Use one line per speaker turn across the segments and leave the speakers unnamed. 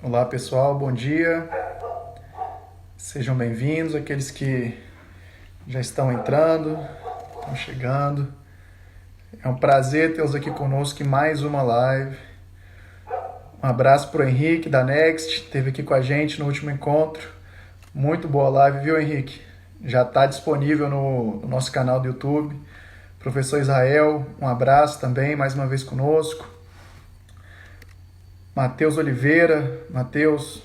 Olá pessoal, bom dia. Sejam bem-vindos, aqueles que já estão entrando, estão chegando. É um prazer tê-los aqui conosco em mais uma live. Um abraço para o Henrique da Next, esteve aqui com a gente no último encontro. Muito boa live, viu, Henrique? Já está disponível no nosso canal do YouTube. Professor Israel, um abraço também, mais uma vez conosco. Matheus Oliveira, Matheus,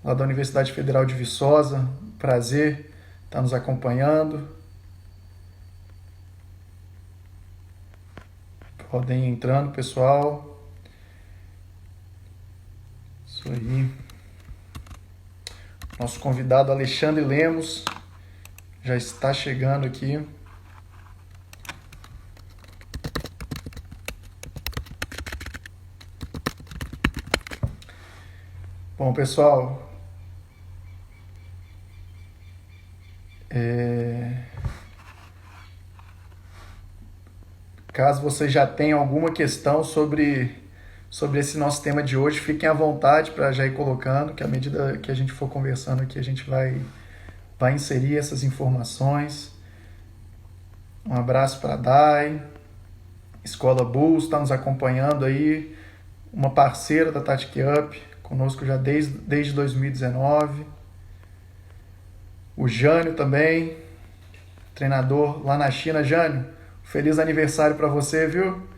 lá da Universidade Federal de Viçosa, prazer estar nos acompanhando. Podem ir entrando, pessoal. Isso aí. Nosso convidado Alexandre Lemos já está chegando aqui. Bom, pessoal, caso vocês já tenham alguma questão sobre esse nosso tema de hoje, fiquem à vontade para já ir colocando, que à medida que a gente for conversando aqui, a gente vai inserir essas informações. Um abraço para a Dai, Escola Bulls, está nos acompanhando aí, uma parceira da Tactic Up, conosco já desde 2019. O Jânio também, treinador lá na China. Jânio, feliz aniversário para você, viu?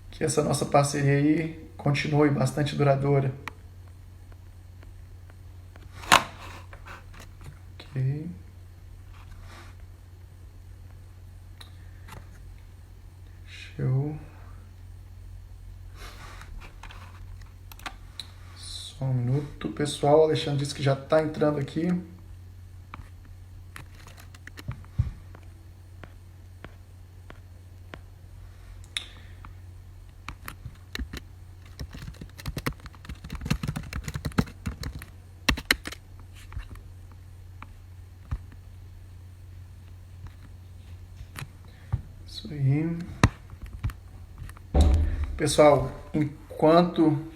Que essa nossa parceria aí continue bastante duradoura. Ok. Show. Só um minuto, pessoal. O Alexandre disse que já está entrando aqui. Isso aí. Pessoal, enquanto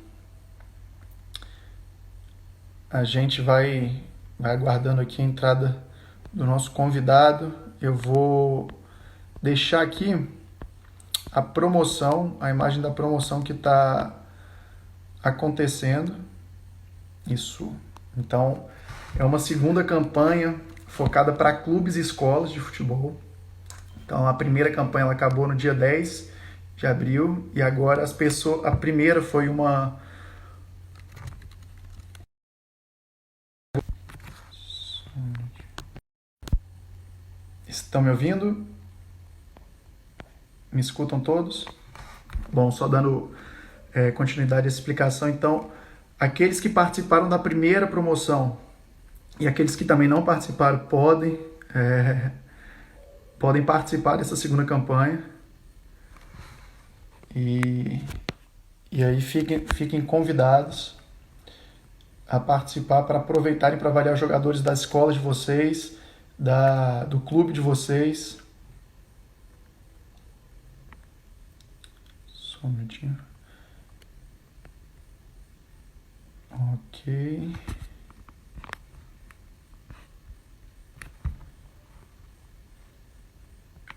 a gente vai aguardando aqui a entrada do nosso convidado, eu vou deixar aqui a promoção, a imagem da promoção que está acontecendo. Isso. Então, é uma segunda campanha focada para clubes e escolas de futebol. Então, a primeira campanha ela acabou no dia 10 de abril e agora a primeira foi uma. Estão me ouvindo? Me escutam todos? Bom, só dando continuidade à explicação. Então, aqueles que participaram da primeira promoção e aqueles que também não participaram podem participar dessa segunda campanha. E aí fiquem convidados a participar para aproveitarem para avaliar os jogadores das escolas de vocês, do clube de vocês. Só um minutinho. Ok.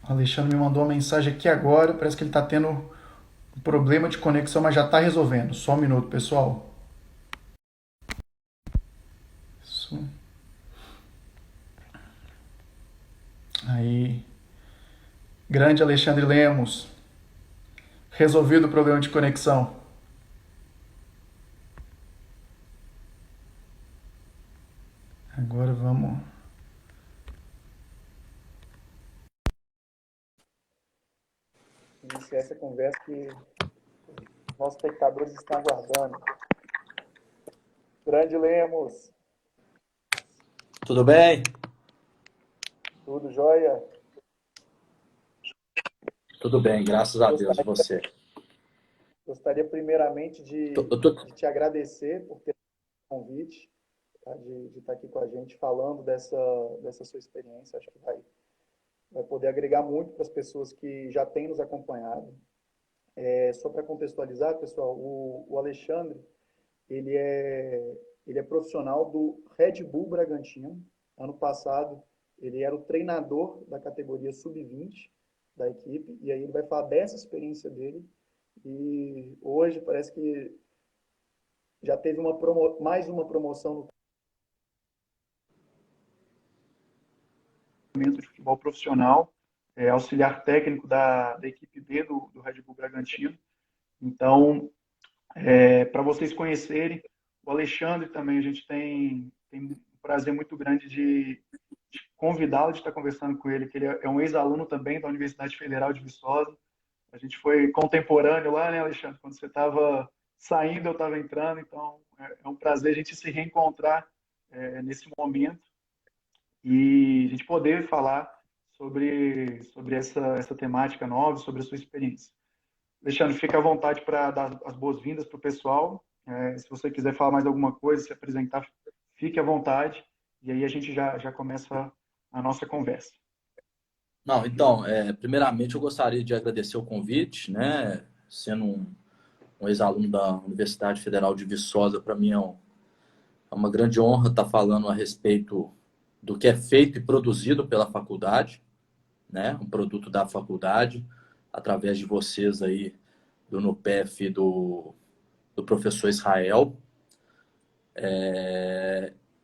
O Alexandre me mandou uma mensagem aqui agora. Parece que ele está tendo um problema de conexão, mas já está resolvendo. Só um minuto, pessoal. Isso. Aí. Grande Alexandre Lemos. Resolvido o problema de conexão. Agora vamos. Iniciar essa conversa que nossos espectadores estão aguardando. Grande Lemos.
Tudo bem?
Tudo jóia?
Tudo bem, graças a Deus. E
Gostaria,
você?
gostaria primeiramente
Eu tô-
de te agradecer por ter o convite, tá? De estar aqui com a gente falando dessa sua experiência. Acho que vai poder agregar muito para as pessoas que já têm nos acompanhado. Só para contextualizar, pessoal, o Alexandre ele é profissional do Red Bull Bragantino. Ano passado, ele era o treinador da categoria sub-20 da equipe, e aí ele vai falar dessa experiência dele. E hoje parece que já teve mais uma promoção no de futebol profissional, auxiliar técnico da equipe B do Red Bull Bragantino. Então, para vocês conhecerem, o Alexandre também, a gente tem um prazer muito grande de convidá-lo, de estar conversando com ele, que ele é um ex-aluno também da Universidade Federal de Viçosa. A gente foi contemporâneo lá, né, Alexandre? Quando você estava saindo, eu estava entrando, então é um prazer a gente se reencontrar nesse momento e a gente poder falar sobre essa temática nova, sobre a sua experiência. Alexandre, fica à vontade para dar as boas-vindas para o pessoal. Se você quiser falar mais alguma coisa, se apresentar, fique à vontade. E aí a gente já começa a nossa conversa.
Não, então, primeiramente eu gostaria de agradecer o convite, né? Sendo um ex-aluno da Universidade Federal de Viçosa, para mim é uma grande honra estar falando a respeito do que é feito e produzido pela faculdade, né? Um produto da faculdade, através de vocês aí, do NUPEF e do professor Israel.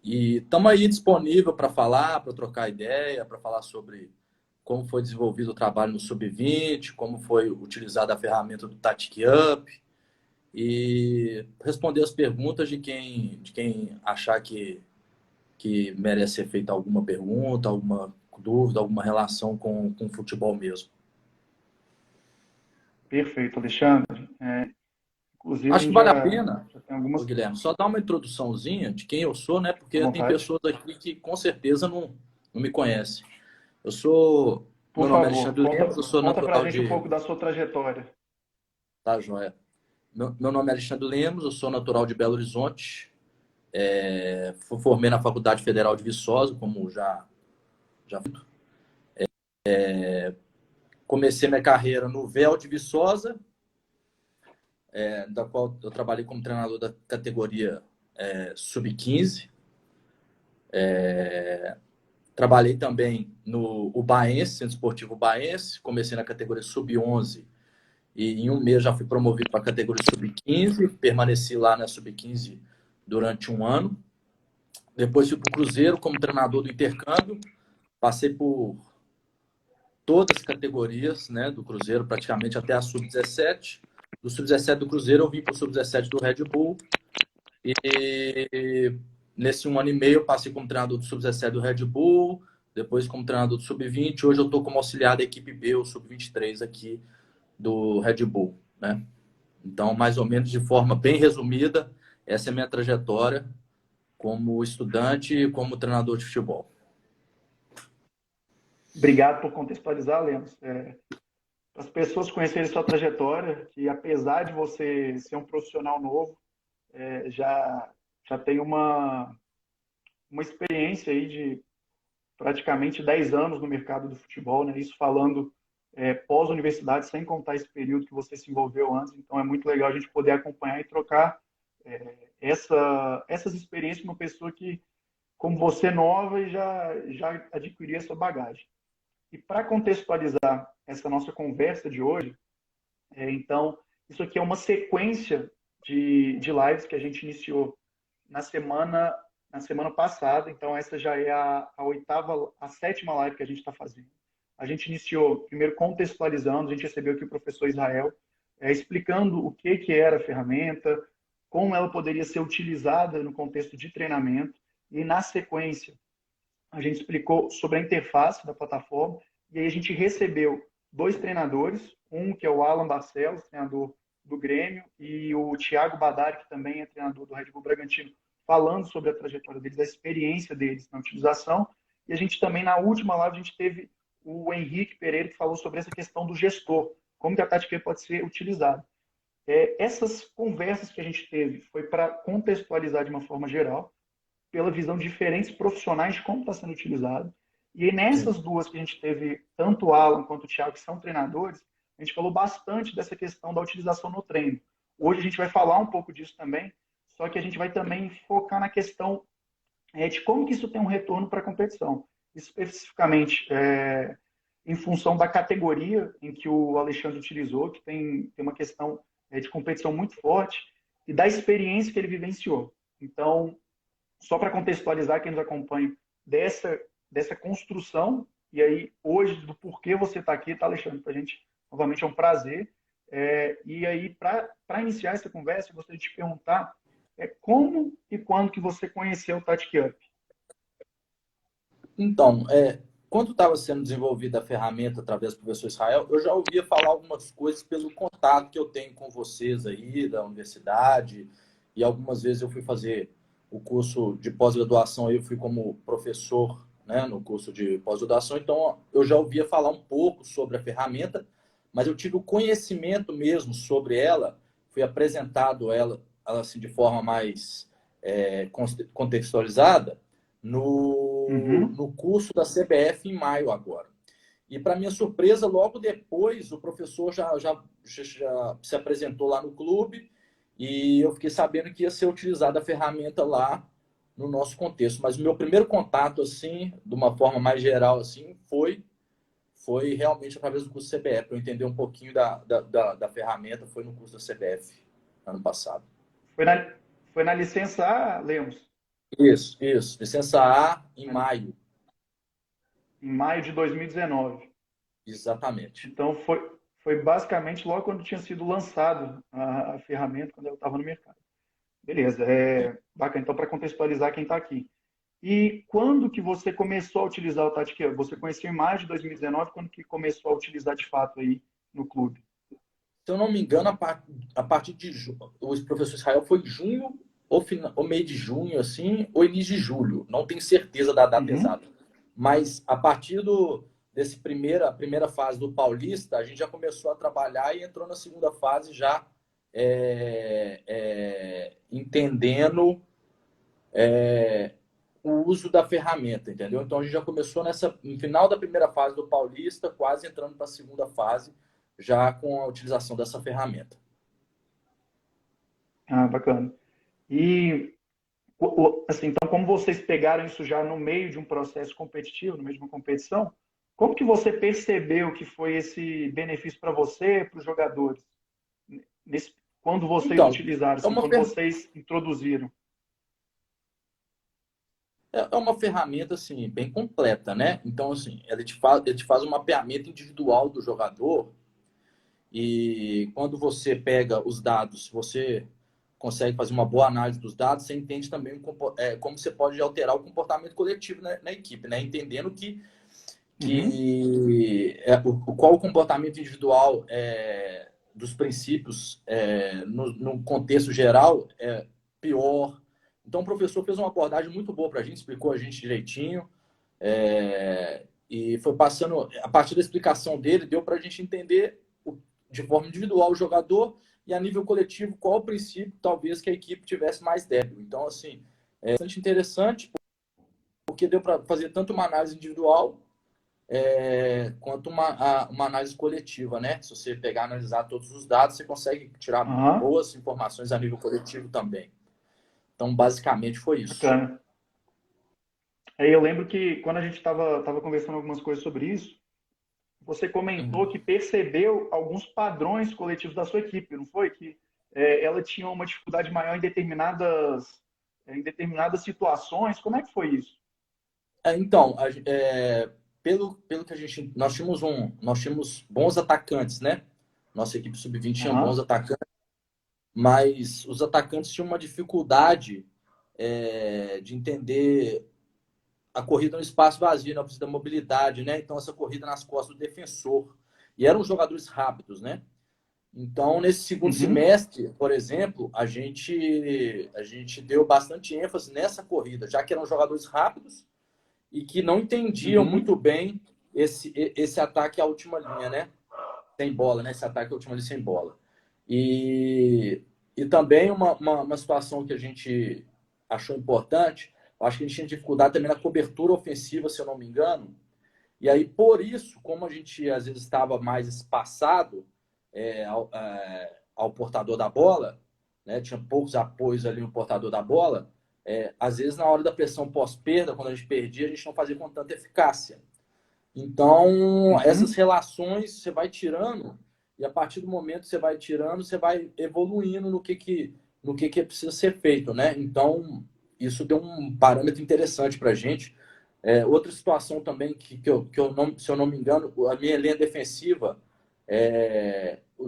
E estamos aí disponível para falar, para trocar ideia, para falar sobre como foi desenvolvido o trabalho no Sub-20, como foi utilizada a ferramenta do Tactic Up e responder as perguntas de quem achar que merece ser feita alguma pergunta, alguma dúvida, alguma relação com o futebol mesmo.
Perfeito, Alexandre. Inclusive, a
Acho que
gente
vale a
já
pena,
tem algumas...
Guilherme, só dar uma introduçãozinha de quem eu sou, né? Porque tem
vontade.
pessoas aqui que com certeza não me conhecem. Eu sou...
Por
Meu nome é
favor,
Alexandre Lemos, eu sou
conta pra
natural
gente um
de...
pouco da sua trajetória.
Tá, joia. Meu nome é Alexandre Lemos, eu sou natural de Belo Horizonte. Formei na Faculdade Federal de Viçosa, como já comecei minha carreira no VEL de Viçosa, da qual eu trabalhei como treinador da categoria Sub-15. Trabalhei também no Ubaense, Centro Esportivo Ubaense, comecei na categoria Sub-11 e em um mês já fui promovido para a categoria Sub-15, permaneci lá na Sub-15 durante um ano. Depois fui para o Cruzeiro como treinador do intercâmbio, passei por todas as categorias, né, do Cruzeiro, praticamente até a Sub-17. Do Sub-17 do Cruzeiro eu vim para o Sub-17 do Red Bull e nesse um ano e meio eu passei como treinador do Sub-17 do Red Bull, depois como treinador do Sub-20, hoje eu estou como auxiliar da equipe B, o Sub-23 aqui do Red Bull, né? Então, mais ou menos de forma bem resumida, essa é a minha trajetória como estudante e como treinador de futebol.
Obrigado por contextualizar, Lemos. Para as pessoas conhecerem sua trajetória, que apesar de você ser um profissional novo, já tem uma experiência aí de praticamente 10 anos no mercado do futebol, né? Isso falando pós-universidade, sem contar esse período que você se envolveu antes. Então, é muito legal a gente poder acompanhar e trocar essas experiências com uma pessoa que, como você, nova e já adquiriu essa bagagem. E para contextualizar essa nossa conversa de hoje, então, isso aqui é uma sequência de lives que a gente iniciou na semana passada. Então, essa já é a sétima live que a gente está fazendo. A gente iniciou, primeiro, contextualizando, a gente recebeu aqui o professor Israel, explicando o que era a ferramenta, como ela poderia ser utilizada no contexto de treinamento. E, na sequência, a gente explicou sobre a interface da plataforma, e aí a gente recebeu 2 treinadores, um que é o Alan Barcelos, treinador do Grêmio, e o Thiago Badari, que também é treinador do Red Bull Bragantino, falando sobre a trajetória deles, a experiência deles na utilização. E a gente também, na última live, a gente teve o Henrique Pereira, que falou sobre essa questão do gestor, como que a Tactic pode ser utilizada. Essas conversas que a gente teve foi para contextualizar de uma forma geral, pela visão de diferentes profissionais de como está sendo utilizado. E aí, nessas duas que a gente teve, tanto o Alan quanto o Thiago, que são treinadores, a gente falou bastante dessa questão da utilização no treino. Hoje a gente vai falar um pouco disso também, só que a gente vai também focar na questão de como que isso tem um retorno para a competição. Especificamente, em função da categoria em que o Alexandre utilizou, que tem uma questão de competição muito forte, e da experiência que ele vivenciou. Então, só para contextualizar quem nos acompanha, dessa construção, e aí hoje do porquê você está aqui, tá, Alexandre? Para a gente, novamente, é um prazer. E aí, para iniciar essa conversa, eu gostaria de te perguntar como e quando que você conheceu o Tactic Up?
Então, quando estava sendo desenvolvida a ferramenta através do professor Israel, eu já ouvia falar algumas coisas pelo contato que eu tenho com vocês aí da universidade, e algumas vezes eu fui fazer o curso de pós-graduação, eu fui como professor, né, no curso de pós-graduação, então eu já ouvia falar um pouco sobre a ferramenta, mas eu tive o conhecimento mesmo sobre ela, fui apresentado ela assim, de forma mais contextualizada,
Uhum.
no curso da CBF em maio agora. E, para minha surpresa, logo depois, o professor já se apresentou lá no clube e eu fiquei sabendo que ia ser utilizada a ferramenta lá no nosso contexto. Mas o meu primeiro contato, assim, de uma forma mais geral, assim, foi realmente através do curso CBF, para eu entender um pouquinho da ferramenta, foi no curso da CBF, ano passado.
Foi na, foi na licença A, Lemos,
Isso. Licença A em maio,
em maio de 2019.
exatamente.
Então, foi basicamente logo quando tinha sido lançado a ferramenta, quando ela estava no mercado. Beleza, bacana. Então, para contextualizar quem está aqui. E quando que você começou a utilizar o Tactic Up? Você conheceu em maio de 2019, quando que começou a utilizar de fato aí no clube?
Se eu não me engano, a partir de junho, o professor Israel foi junho, ou meio de junho, assim, ou início de julho. Não tenho certeza da data
Uhum,
exata. Mas a partir desse primeira fase do Paulista, a gente já começou a trabalhar e entrou na segunda fase já entendendo o uso da ferramenta, entendeu? Então a gente já começou no final da primeira fase do Paulista, quase entrando para a segunda fase, já com a utilização dessa ferramenta.
ah, bacana. E, assim, então, como vocês pegaram isso já no meio de um processo competitivo, no meio de uma competição, como que você percebeu que foi esse benefício para você, para os jogadores, nesse, quando vocês
Então,
utilizaram,
é
assim,
uma,
quando vocês introduziram?
é uma ferramenta assim, bem completa, né? Então, assim, ele te faz um mapeamento individual do jogador e quando você pega os dados, você consegue fazer uma boa análise dos dados, você entende também como você pode alterar o comportamento coletivo na equipe, né? Entendendo
Uhum,
qual o comportamento individual dos princípios no contexto geral é pior. Então, o professor fez uma abordagem muito boa para a gente, explicou a gente direitinho, e foi passando, a partir da explicação dele, deu para a gente entender de forma individual o jogador e a nível coletivo qual o princípio, talvez, que a equipe tivesse mais débil. Então, assim, é bastante interessante, porque deu para fazer tanto uma análise individual quanto uma análise coletiva, né? Se você pegar e analisar todos os dados, você consegue tirar
aham,
boas informações a nível coletivo também. Então, basicamente, foi isso.
bacana. Aí eu lembro que quando a gente estava conversando algumas coisas sobre isso, você comentou
Uhum.
que percebeu alguns padrões coletivos da sua equipe, não foi? Que ela tinha uma dificuldade maior em determinadas situações. Como é que foi isso?
Então, pelo que nós tínhamos bons atacantes, né? Nossa equipe sub-20 tinha bons
Aham,
atacantes, mas os atacantes tinham uma dificuldade de entender a corrida no espaço vazio, na precisa da mobilidade, né? Então, essa corrida nas costas do defensor. E eram jogadores rápidos, né? Então, nesse segundo
uhum,
semestre, por exemplo, a gente deu bastante ênfase nessa corrida, já que eram jogadores rápidos e que não entendiam muito
uhum,
bem esse ataque à última linha, né? Sem bola, né? Esse ataque à última linha sem bola. E, e também uma situação que a gente achou importante, eu acho que a gente tinha dificuldade também na cobertura ofensiva, se eu não me engano. E aí, por isso, como a gente às vezes estava mais espaçado ao portador da bola, né? Tinha poucos apoios ali no portador da bola. Às vezes, na hora da pressão pós-perda, quando a gente perdia, a gente não fazia com tanta eficácia. Então, essas
Uhum.
relações você vai tirando, e a partir do momento que você vai tirando, você vai evoluindo no que precisa ser feito, né? Então, isso deu um parâmetro interessante para a gente. Outra situação também que eu não, se eu não me engano, a minha linha defensiva,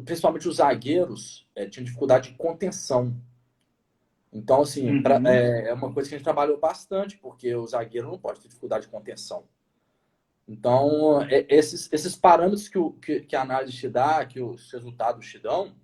principalmente os zagueiros, tinham dificuldade de contenção. Então, assim,
Uhum.
é uma coisa que a gente trabalhou bastante, porque o zagueiro não pode ter dificuldade de contenção. Então, esses parâmetros que a análise te dá, que os resultados te dão,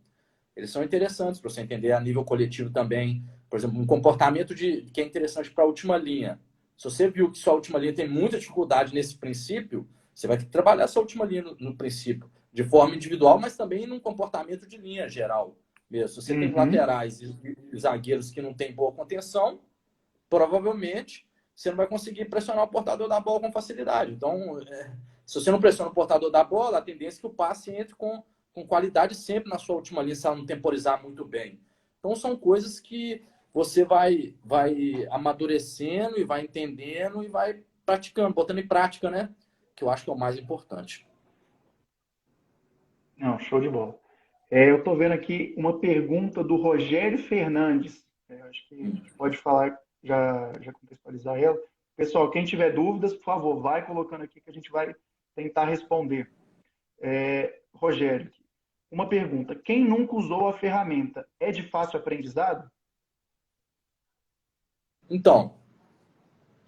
eles são interessantes para você entender a nível coletivo também. Por exemplo, um comportamento que é interessante para a última linha. Se você viu que sua última linha tem muita dificuldade nesse princípio, você vai ter que trabalhar essa última linha no princípio, de forma individual, mas também num comportamento de linha geral mesmo. Se você tem
Uhum.
laterais e zagueiros que não têm boa contenção, provavelmente você não vai conseguir pressionar o portador da bola com facilidade. Então, se você não pressiona o portador da bola, a tendência é que o passe entre com qualidade sempre na sua última linha, se ela não temporizar muito bem. Então, são coisas que você vai amadurecendo e vai entendendo e vai praticando, botando em prática, né? Que eu acho que é o mais importante.
Não, show de bola. Eu estou vendo aqui uma pergunta do Rogério Fernandes. Acho que a gente pode falar, já contextualizar ela. Pessoal, quem tiver dúvidas, por favor, vai colocando aqui que a gente vai tentar responder. Rogério, uma pergunta. Quem nunca usou a ferramenta é de fácil aprendizado?
Então,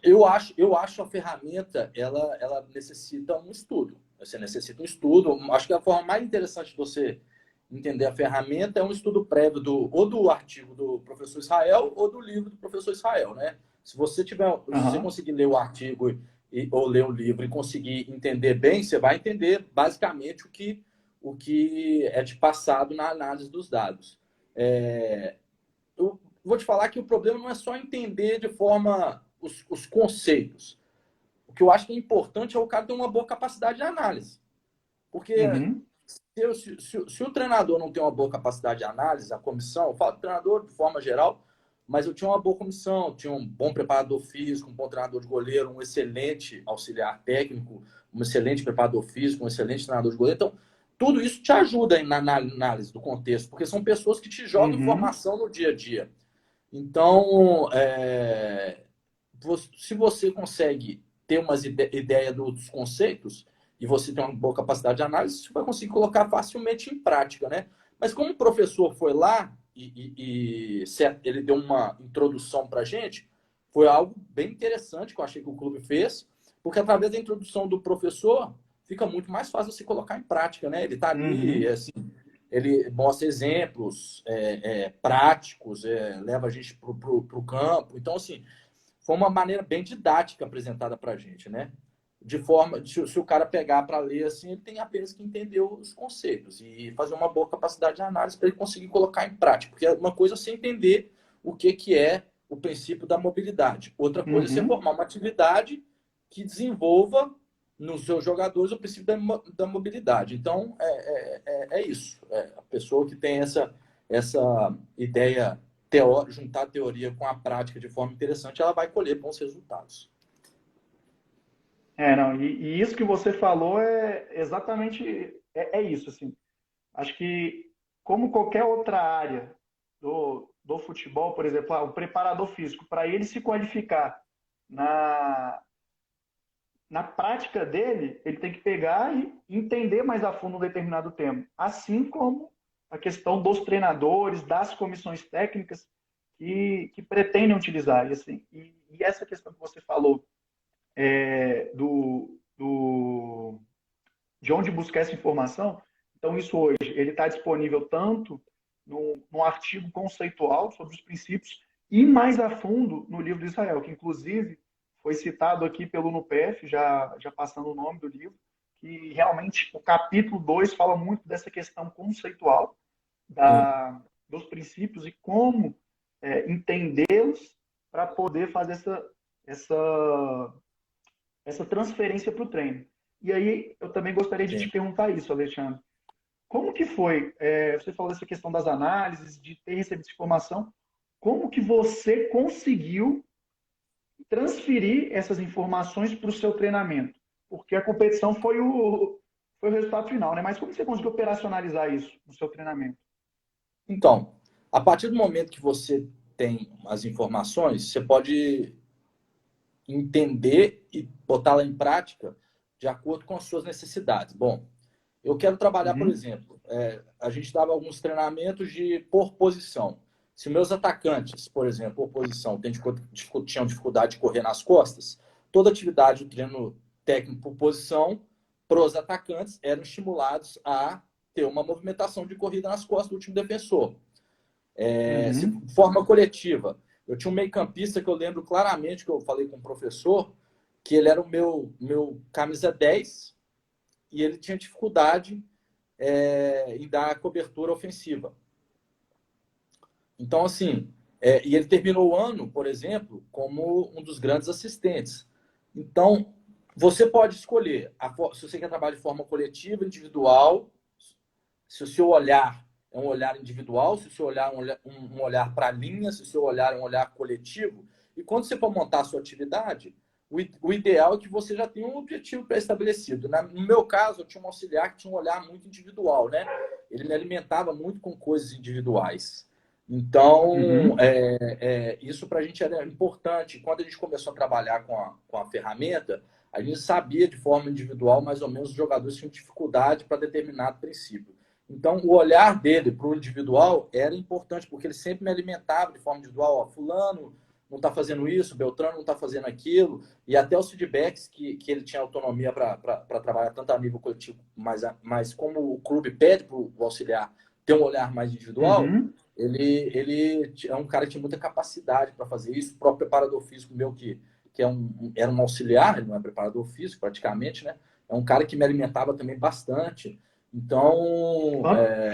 eu acho a ferramenta, ela necessita um estudo. Você necessita um estudo. Acho que a forma mais interessante de você entender a ferramenta é um estudo prévio ou do artigo do professor Israel ou do livro do professor Israel, né? Se você
Aham.
conseguir ler o artigo ou ler o livro e conseguir entender bem, você vai entender basicamente o que é te passado na análise dos dados. Eu vou te falar que o problema não é só entender de forma os conceitos. O que eu acho que é importante é o cara ter uma boa capacidade de análise. Porque
Uhum.
se o treinador não tem uma boa capacidade de análise, a comissão, eu falo do treinador de forma geral, mas eu tinha uma boa comissão, tinha um bom preparador físico, um bom treinador de goleiro, um excelente auxiliar técnico, um excelente preparador físico, um excelente treinador de goleiro. Então, tudo isso te ajuda na análise do contexto, porque são pessoas que te jogam
Uhum.
informação no dia a dia. Então, se você consegue ter umas ideia dos conceitos e você tem uma boa capacidade de análise, você vai conseguir colocar facilmente em prática, né? Mas como o professor foi lá e ele deu uma introdução para a gente, foi algo bem interessante que eu achei que o clube fez, porque através da introdução do professor fica muito mais fácil você colocar em prática, né? Ele está ali,
Uhum.
assim, ele mostra exemplos práticos, leva a gente para o campo. Então, assim, foi uma maneira bem didática apresentada para a gente, né? De forma, se o cara pegar para ler assim, ele tem apenas que entender os conceitos e fazer uma boa capacidade de análise para ele conseguir colocar em prática. Porque uma coisa é você entender o que é o princípio da mobilidade. Outra coisa é você
Uhum.
formar uma atividade que desenvolva nos seus jogadores o princípio da mobilidade. Então, é isso. A pessoa que tem essa ideia juntar a teoria com a prática de forma interessante, ela vai colher bons resultados.
Não, e isso que você falou é exatamente é isso, assim. Acho que como qualquer outra área do futebol, por exemplo, o preparador físico, para ele se qualificar na, na prática dele, ele tem que pegar e entender mais a fundo um determinado tema. Assim como a questão dos treinadores, das comissões técnicas que pretendem utilizar. E essa questão que você falou de onde buscar essa informação, então isso hoje ele está disponível tanto no artigo conceitual sobre os princípios e mais a fundo no livro de Israel, que inclusive foi citado aqui pelo NUPEF, já passando o nome do livro, que realmente o capítulo 2 fala muito dessa questão conceitual
Sim,
dos princípios e como entendê-los para poder fazer essa, essa transferência para o treino. E aí eu também gostaria de te
sim.
perguntar isso, Alexandre. como que foi? Você falou dessa questão das análises, de ter recebido essa informação. Como que você conseguiu transferir essas informações para o seu treinamento? Porque a competição foi o resultado final, né? Mas como você conseguiu operacionalizar isso no seu treinamento?
Então, a partir do momento que você tem as informações, você pode entender e botá-la em prática de acordo com as suas necessidades. Bom, eu quero trabalhar, por
Uhum,
exemplo, a gente dava alguns treinamentos de por posição. Se meus atacantes, por exemplo, por posição, tinham dificuldade de correr nas costas, toda atividade do treino técnico por posição, para os atacantes, eram estimulados a ter uma movimentação de corrida nas costas do último defensor. Se
uhum,
forma coletiva. Eu tinha um meio-campista que eu lembro claramente que eu falei com o professor, que ele era o meu camisa 10 e ele tinha dificuldade em dar cobertura ofensiva. Então, assim, e ele terminou o ano, por exemplo, como um dos grandes assistentes. Então, você pode escolher se você quer trabalhar de forma coletiva, individual, se o seu olhar é um olhar individual, se o seu olhar é um olhar para a linha, se o seu olhar é um olhar coletivo. E quando você for montar a sua atividade, o ideal é que você já tenha um objetivo pré-estabelecido. No meu caso, eu tinha um auxiliar que tinha um olhar muito individual, né? Ele me alimentava muito com coisas individuais. Então,
uhum.
isso para a gente era importante. Quando a gente começou a trabalhar com a ferramenta, a gente sabia de forma individual, mais ou menos, os jogadores tinham dificuldade para determinado princípio. Então, o olhar dele para o individual era importante, porque ele sempre me alimentava de forma individual. Ó, fulano não está fazendo isso, Beltrano não está fazendo aquilo, e até os feedbacks que ele tinha autonomia para trabalhar tanto a nível coletivo, mas como o clube pede para o auxiliar ter um olhar mais individual,
Uhum.
ele é um cara que tinha muita capacidade para fazer isso. O próprio preparador físico meu, era um auxiliar, ele não é preparador físico praticamente, né? É um cara que me alimentava também bastante. Então,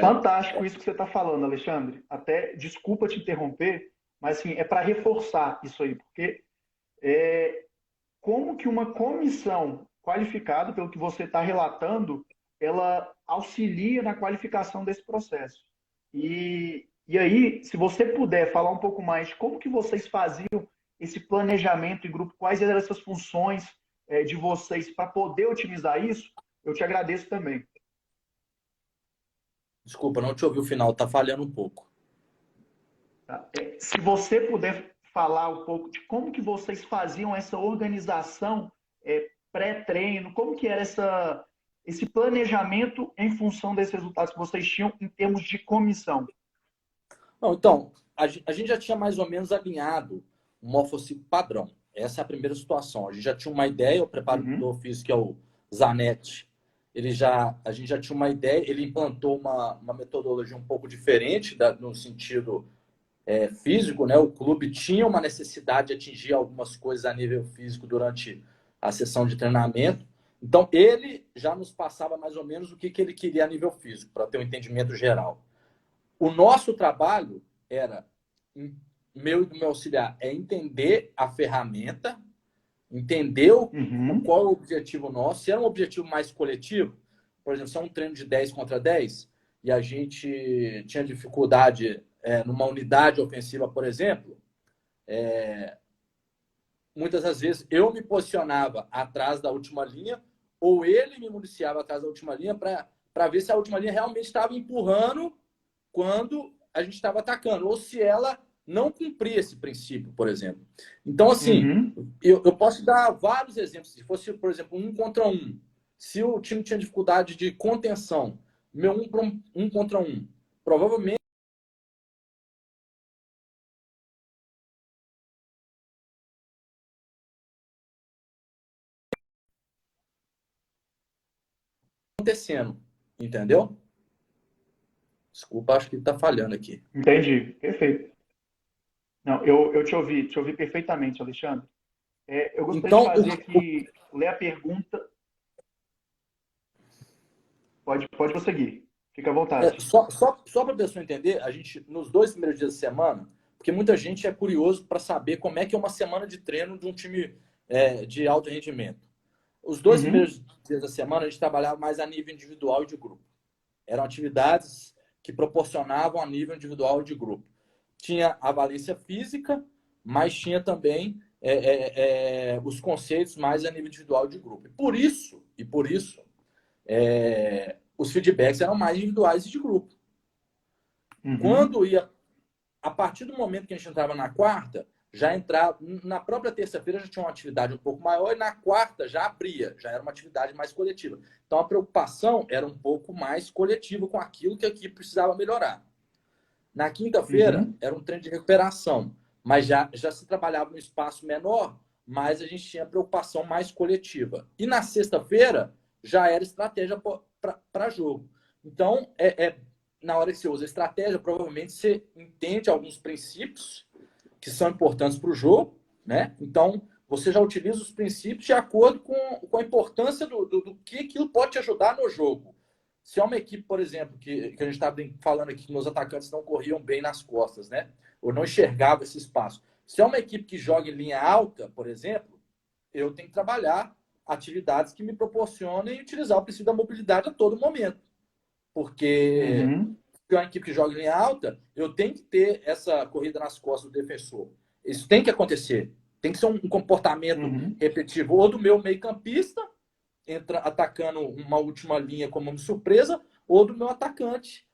Fantástico isso que você está falando, Alexandre. Até, desculpa te interromper, mas assim, é para reforçar isso aí, porque é, como que uma comissão qualificada, pelo que você está relatando, ela auxilia na qualificação desse processo. E aí, se você puder falar um pouco mais, como que vocês faziam esse planejamento em grupo, quais eram essas funções de vocês para poder otimizar isso, eu te agradeço também.
desculpa, não te ouvi o final, tá falhando um pouco.
Tá? Se você puder falar um pouco de como que vocês faziam essa organização pré-treino, como que era esse planejamento em função desses resultados que vocês tinham em termos de comissão.
Não, então, a gente já tinha mais ou menos alinhado um morfocico padrão. Essa é a primeira situação. A gente já tinha uma ideia, o
Uhum,
preparador físico, que é o Zanetti, a gente já tinha uma ideia, ele implantou uma metodologia um pouco diferente no sentido físico, né? O clube tinha uma necessidade de atingir algumas coisas a nível físico durante a sessão de treinamento. Então, ele já nos passava mais ou menos o que ele queria a nível físico, para ter um entendimento geral. O nosso trabalho era, meu e do meu auxiliar, é entender a ferramenta, entender
uhum,
qual é o objetivo nosso. Se era um objetivo mais coletivo, por exemplo, se é um treino de 10 contra 10 e a gente tinha dificuldade numa unidade ofensiva, por exemplo, muitas das vezes eu me posicionava atrás da última linha ou ele me municiava atrás da última linha para ver se a última linha realmente estava empurrando quando a gente estava atacando, ou se ela não cumpria esse princípio, por exemplo. Então, assim,
uhum.
eu posso dar vários exemplos. Se fosse, por exemplo, 1 contra 1, se o time tinha dificuldade de contenção, meu 1 contra 1, provavelmente acontecendo, entendeu? Desculpa, acho que está falhando aqui.
Entendi, perfeito. Não, eu te ouvi perfeitamente, Alexandre. Eu gostaria de
Então,
fazer aqui, ler a pergunta. Pode prosseguir. Fica à vontade.
só para a pessoa entender, a gente, nos 2 primeiros dias da semana, porque muita gente é curioso para saber como é que é uma semana de treino de um time de alto rendimento. Os dois
Uhum,
primeiros dias da semana, a gente trabalhava mais a nível individual e de grupo. Eram atividades que proporcionavam a nível individual e de grupo. Tinha a valência física, mas tinha também os conceitos mais a nível individual e de grupo. E por isso os feedbacks eram mais individuais e de grupo. Quando ia, a partir do momento que a gente entrava na quarta, já entrava, na própria terça-feira já tinha uma atividade um pouco maior e na quarta já abria, já era uma atividade mais coletiva. Então a preocupação era um pouco mais coletiva com aquilo que a equipe precisava melhorar. Na quinta-feira era um treino de recuperação, mas já se trabalhava num espaço menor, mas a gente tinha preocupação mais coletiva. E na sexta-feira já era estratégia para jogo. Então, na hora que você usa a estratégia, provavelmente você entende alguns princípios que são importantes para o jogo, né? Então, você já utiliza os princípios de acordo com a importância do que aquilo pode te ajudar no jogo. Se é uma equipe, por exemplo, que a gente está falando aqui que meus atacantes não corriam bem nas costas, né? Ou não enxergavam esse espaço. Se é uma equipe que joga em linha alta, por exemplo, eu tenho que trabalhar atividades que me proporcionem utilizar o princípio da mobilidade a todo momento. Porque se é uma equipe que joga em linha alta, eu tenho que ter essa corrida nas costas do defensor. Isso tem que acontecer. Tem que ser um comportamento repetitivo ou do meu meio-campista, atacando uma última linha como uma surpresa, ou do meu atacante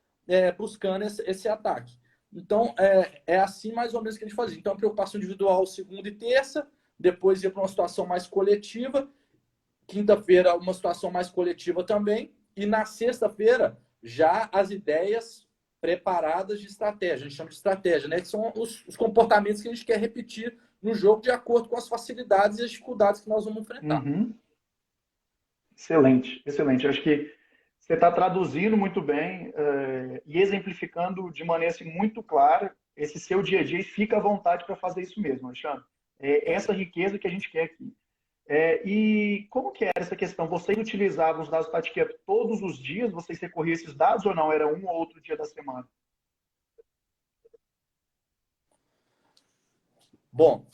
buscando esse ataque. Então, é assim mais ou menos que a gente fazia. Então, a preocupação individual segunda e terça, depois ia para uma situação mais coletiva, quinta-feira uma situação mais coletiva também, e na sexta-feira já as ideias preparadas de estratégia, a gente chama de estratégia, né? Que são os comportamentos que a gente quer repetir no jogo de acordo com as facilidades e as dificuldades que nós vamos enfrentar.
Excelente, excelente. Acho que você está traduzindo muito bem e exemplificando de maneira assim, muito clara esse seu dia a dia e fica à vontade para fazer isso mesmo, Alexandre. Essa riqueza que a gente quer aqui. E como que era essa questão? Vocês utilizavam os dados Tati todos os dias? Vocês recorriam a esses dados ou não? Era um ou outro dia da semana?
Bom,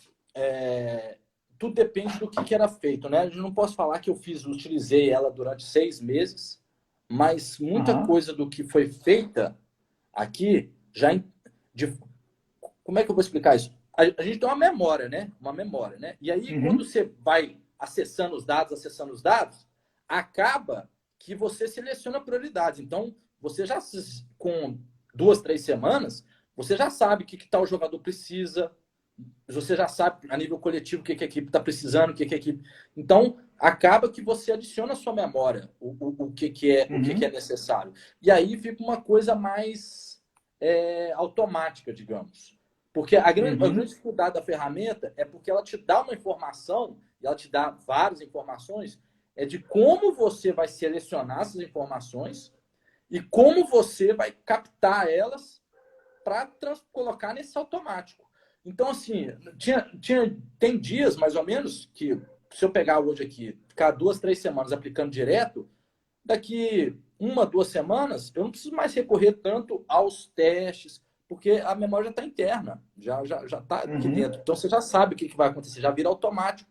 tudo depende do que era feito, né? Eu não posso falar que utilizei ela durante 6 meses, mas muita coisa do que foi feita aqui como é que eu vou explicar isso? A gente tem uma memória, né? E aí, quando você vai acessando os dados, acaba que você seleciona prioridades. Então, você já, com 2, 3 semanas, você já sabe o que tal jogador precisa, você já sabe a nível coletivo o que a equipe está precisando, o que a equipe... Então, acaba que você adiciona à sua memória o que é necessário. E aí fica uma coisa mais automática, digamos. Porque a grande dificuldade da ferramenta é porque ela te dá uma informação, e ela te dá várias informações, de como você vai selecionar essas informações e como você vai captar elas para colocar nesse automático. Então, assim, tem dias, mais ou menos, que se eu pegar hoje aqui, ficar 2, 3 semanas aplicando direto, daqui 1, 2 semanas, eu não preciso mais recorrer tanto aos testes, porque a memória já está interna, já está aqui dentro. Então, você já sabe o que vai acontecer, já vira automático.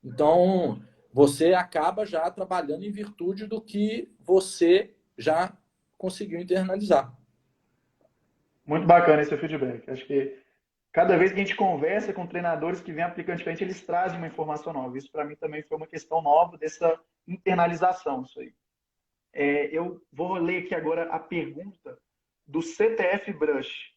Então, você acaba já trabalhando em virtude do que você já conseguiu internalizar.
Muito bacana esse feedback. Acho que cada vez que a gente conversa com treinadores que vêm aplicando diferente, eles trazem uma informação nova. Isso, para mim, também foi uma questão nova dessa internalização. Isso aí. Eu vou ler aqui agora a pergunta do CTF Brush,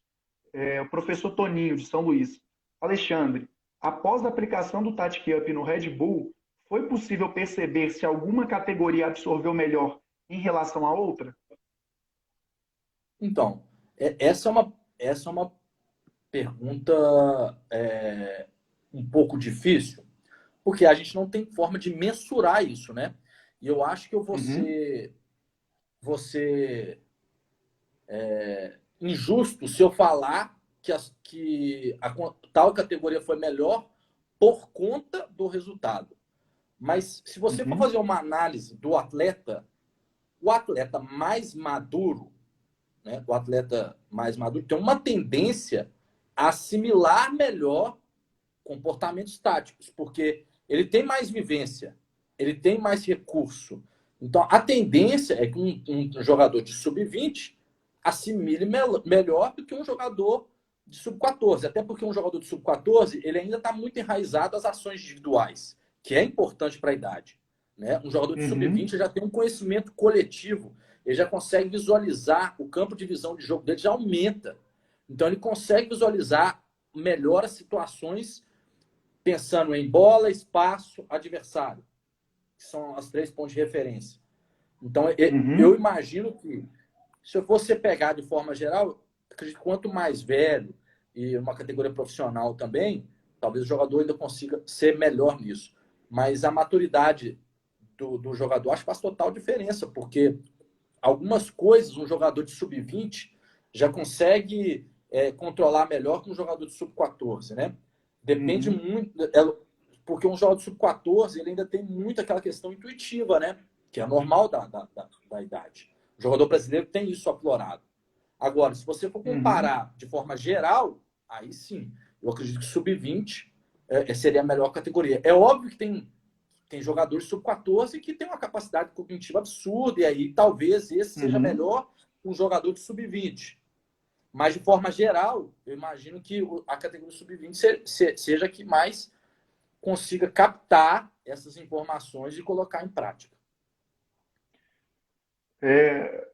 o professor Toninho, de São Luís. Alexandre, após a aplicação do Tactic Up no Red Bull, foi possível perceber se alguma categoria absorveu melhor em relação à outra?
Então, essa é uma pergunta um pouco difícil, porque a gente não tem forma de mensurar isso, né? E eu acho que eu vou ser injusto se eu falar que a tal categoria foi melhor por conta do resultado. Mas se você for fazer uma análise do atleta, o atleta mais maduro, né, tem uma tendência a assimilar melhor comportamentos táticos, porque ele tem mais vivência, ele tem mais recurso. Então, a tendência é que um jogador de sub-20 assimile melhor do que um jogador de sub-14. Até porque um jogador de sub-14 ele ainda está muito enraizado às ações individuais, que é importante para a idade. Né? Um jogador de
Uhum.
sub-20 já tem um conhecimento coletivo, ele já consegue visualizar, o campo de visão de jogo dele já aumenta. Então, ele consegue visualizar melhor as situações pensando em bola, espaço, adversário, que são as 3 pontos de referência. Então, eu
Uhum.
imagino que, se eu fosse pegar de forma geral, acredito que quanto mais velho e uma categoria profissional também, talvez o jogador ainda consiga ser melhor nisso. Mas a maturidade do jogador acho que faz total diferença, porque algumas coisas um jogador de sub-20 já consegue controlar melhor que um jogador de sub-14, né? Depende
Uhum.
muito, porque um jogador de sub-14 ele ainda tem muito aquela questão intuitiva, né? Que é normal da idade. O jogador brasileiro tem isso aflorado. Agora, se você for
Uhum.
comparar de forma geral, aí sim, eu acredito que sub-20 seria a melhor categoria. É óbvio que tem jogadores sub-14 que tem uma capacidade cognitiva absurda, e aí talvez esse seja
Uhum.
melhor um jogador de sub-20. Mas, de forma geral, eu imagino que a categoria sub-20 seja a que mais consiga captar essas informações e colocar em prática.
É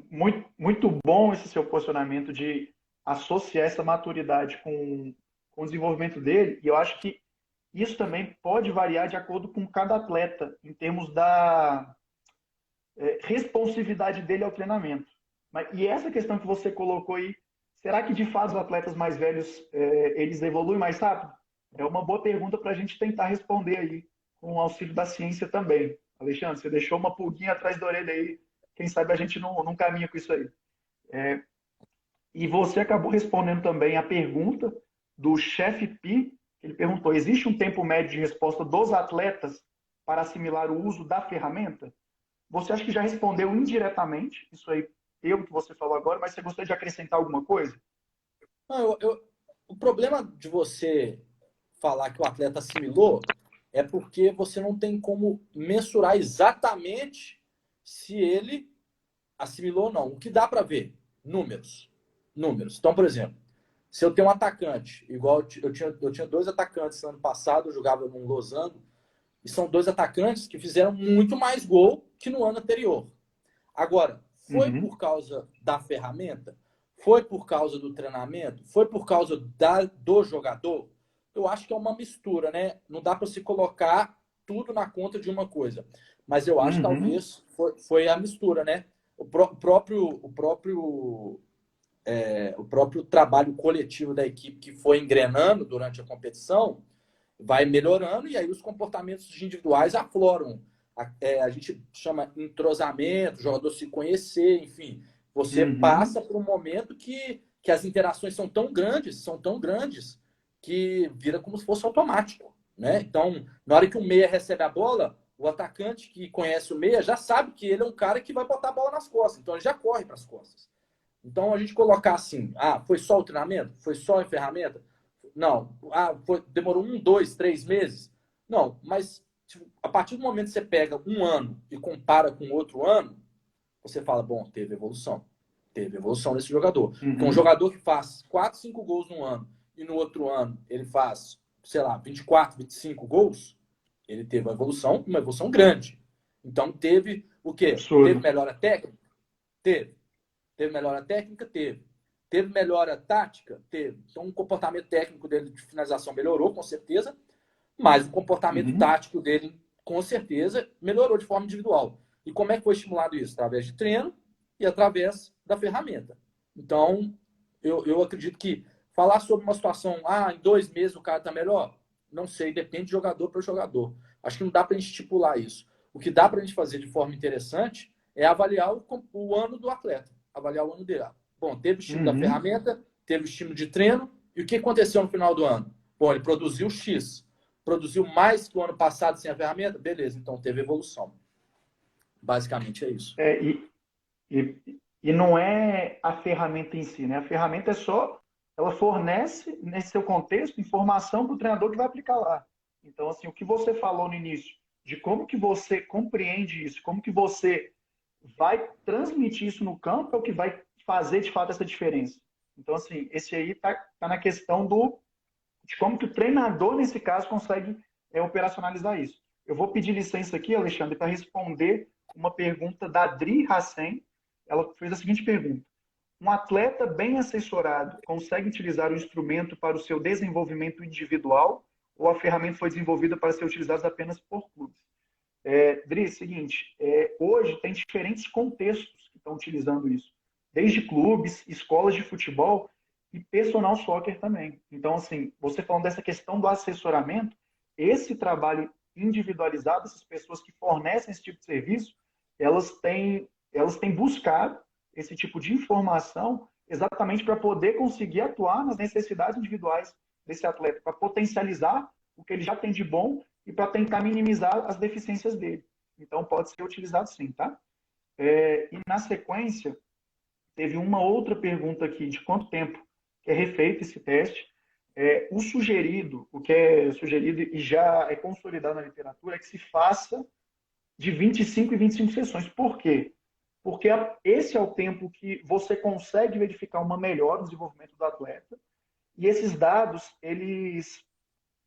muito, muito bom esse seu posicionamento de associar essa maturidade com o desenvolvimento dele, e eu acho que isso também pode variar de acordo com cada atleta, em termos da responsividade dele ao treinamento. E essa questão que você colocou aí, será que de fato os atletas mais velhos eles evoluem mais rápido? É uma boa pergunta para a gente tentar responder aí, com o auxílio da ciência também. Alexandre, você deixou uma pulguinha atrás da orelha aí, quem sabe a gente não caminha com isso aí. E você acabou respondendo também a pergunta do chefe Pi, ele perguntou: existe um tempo médio de resposta dos atletas para assimilar o uso da ferramenta? Você acha que já respondeu indiretamente isso aí, pelo que você falou agora, mas você gostaria de acrescentar alguma coisa?
Não, o problema de você falar que o atleta assimilou é porque você não tem como mensurar exatamente se ele assimilou ou não. O que dá para ver? Números. Números. Então, por exemplo, se eu tenho um atacante, igual eu tinha 2 atacantes no ano passado, eu jogava num losango, e são 2 atacantes que fizeram muito mais gol que no ano anterior. Agora, foi
Uhum.
por causa da ferramenta? Foi por causa do treinamento? Foi por causa do jogador? Eu acho que é uma mistura, né? Não dá para se colocar tudo na conta de uma coisa. Mas eu acho que
Uhum.
talvez foi a mistura, né? O próprio trabalho coletivo da equipe que foi engrenando durante a competição vai melhorando e aí os comportamentos individuais afloram. A gente chama entrosamento, o jogador se conhecer, enfim. Você
Uhum.
passa por um momento que as interações são tão grandes, que vira como se fosse automático. Né? Então, na hora que o meia recebe a bola, o atacante que conhece o meia já sabe que ele é um cara que vai botar a bola nas costas, então ele já corre para as costas. Então, a gente colocar assim, foi só o treinamento? Foi só a ferramenta? Não. Demorou 1, 2, 3 meses? Não, mas tipo, a partir do momento que você pega um ano e compara com outro ano, você fala, bom, teve evolução. Teve evolução nesse jogador. Porque um
Uhum.
jogador que faz 4, 5 gols no ano e no outro ano ele faz, sei lá, 24, 25 gols, ele teve uma evolução grande. Então teve o quê? Teve
Absurdo.
melhora técnica? Teve. Teve melhora técnica? Teve. Teve melhora tática? Teve. Então, o comportamento técnico dele de finalização melhorou, com certeza, mas o comportamento
Uhum.
tático dele, com certeza, melhorou de forma individual. E como é que foi estimulado isso? Através de treino e através da ferramenta. Então, eu acredito que falar sobre uma situação, em 2 meses o cara está melhor, não sei, depende de jogador para jogador. Acho que não dá para a gente estipular isso. O que dá para a gente fazer de forma interessante é avaliar o ano do atleta, avaliar o ano dele. Bom, teve o estímulo da
Uhum.
ferramenta, teve o estímulo de treino, e o que aconteceu no final do ano? Bom, ele produziu X. Produziu mais que o ano passado sem a ferramenta? Beleza, então teve evolução. Basicamente é isso.
É, e não é a ferramenta em si, né? A ferramenta é só, ela fornece, nesse seu contexto, informação para o treinador que vai aplicar lá. Então, assim, o que você falou no início, de como que você compreende isso, como que você vai transmitir isso no campo é o que vai fazer de fato essa diferença. Então, assim, esse aí tá na questão de como que o treinador, nesse caso, consegue operacionalizar isso. Eu vou pedir licença aqui, Alexandre, para responder uma pergunta da Adri Hassen. Ela fez a seguinte pergunta: um atleta bem assessorado consegue utilizar o instrumento para o seu desenvolvimento individual ou a ferramenta foi desenvolvida para ser utilizada apenas por clubes? Dri, seguinte, hoje tem diferentes contextos que estão utilizando isso, desde clubes, escolas de futebol e personal soccer também. Então, assim, você falando dessa questão do assessoramento, esse trabalho individualizado, essas pessoas que fornecem esse tipo de serviço, elas têm buscado esse tipo de informação exatamente para poder conseguir atuar nas necessidades individuais desse atleta, para potencializar o que ele já tem de bom e para tentar minimizar as deficiências dele. Então, pode ser utilizado sim, tá? E na sequência, teve uma outra pergunta aqui, de quanto tempo que é refeito esse teste. O que é sugerido e já é consolidado na literatura, é que se faça de 25 e 25 sessões. Por quê? Porque esse é o tempo que você consegue verificar uma melhora no desenvolvimento do atleta. E esses dados, eles...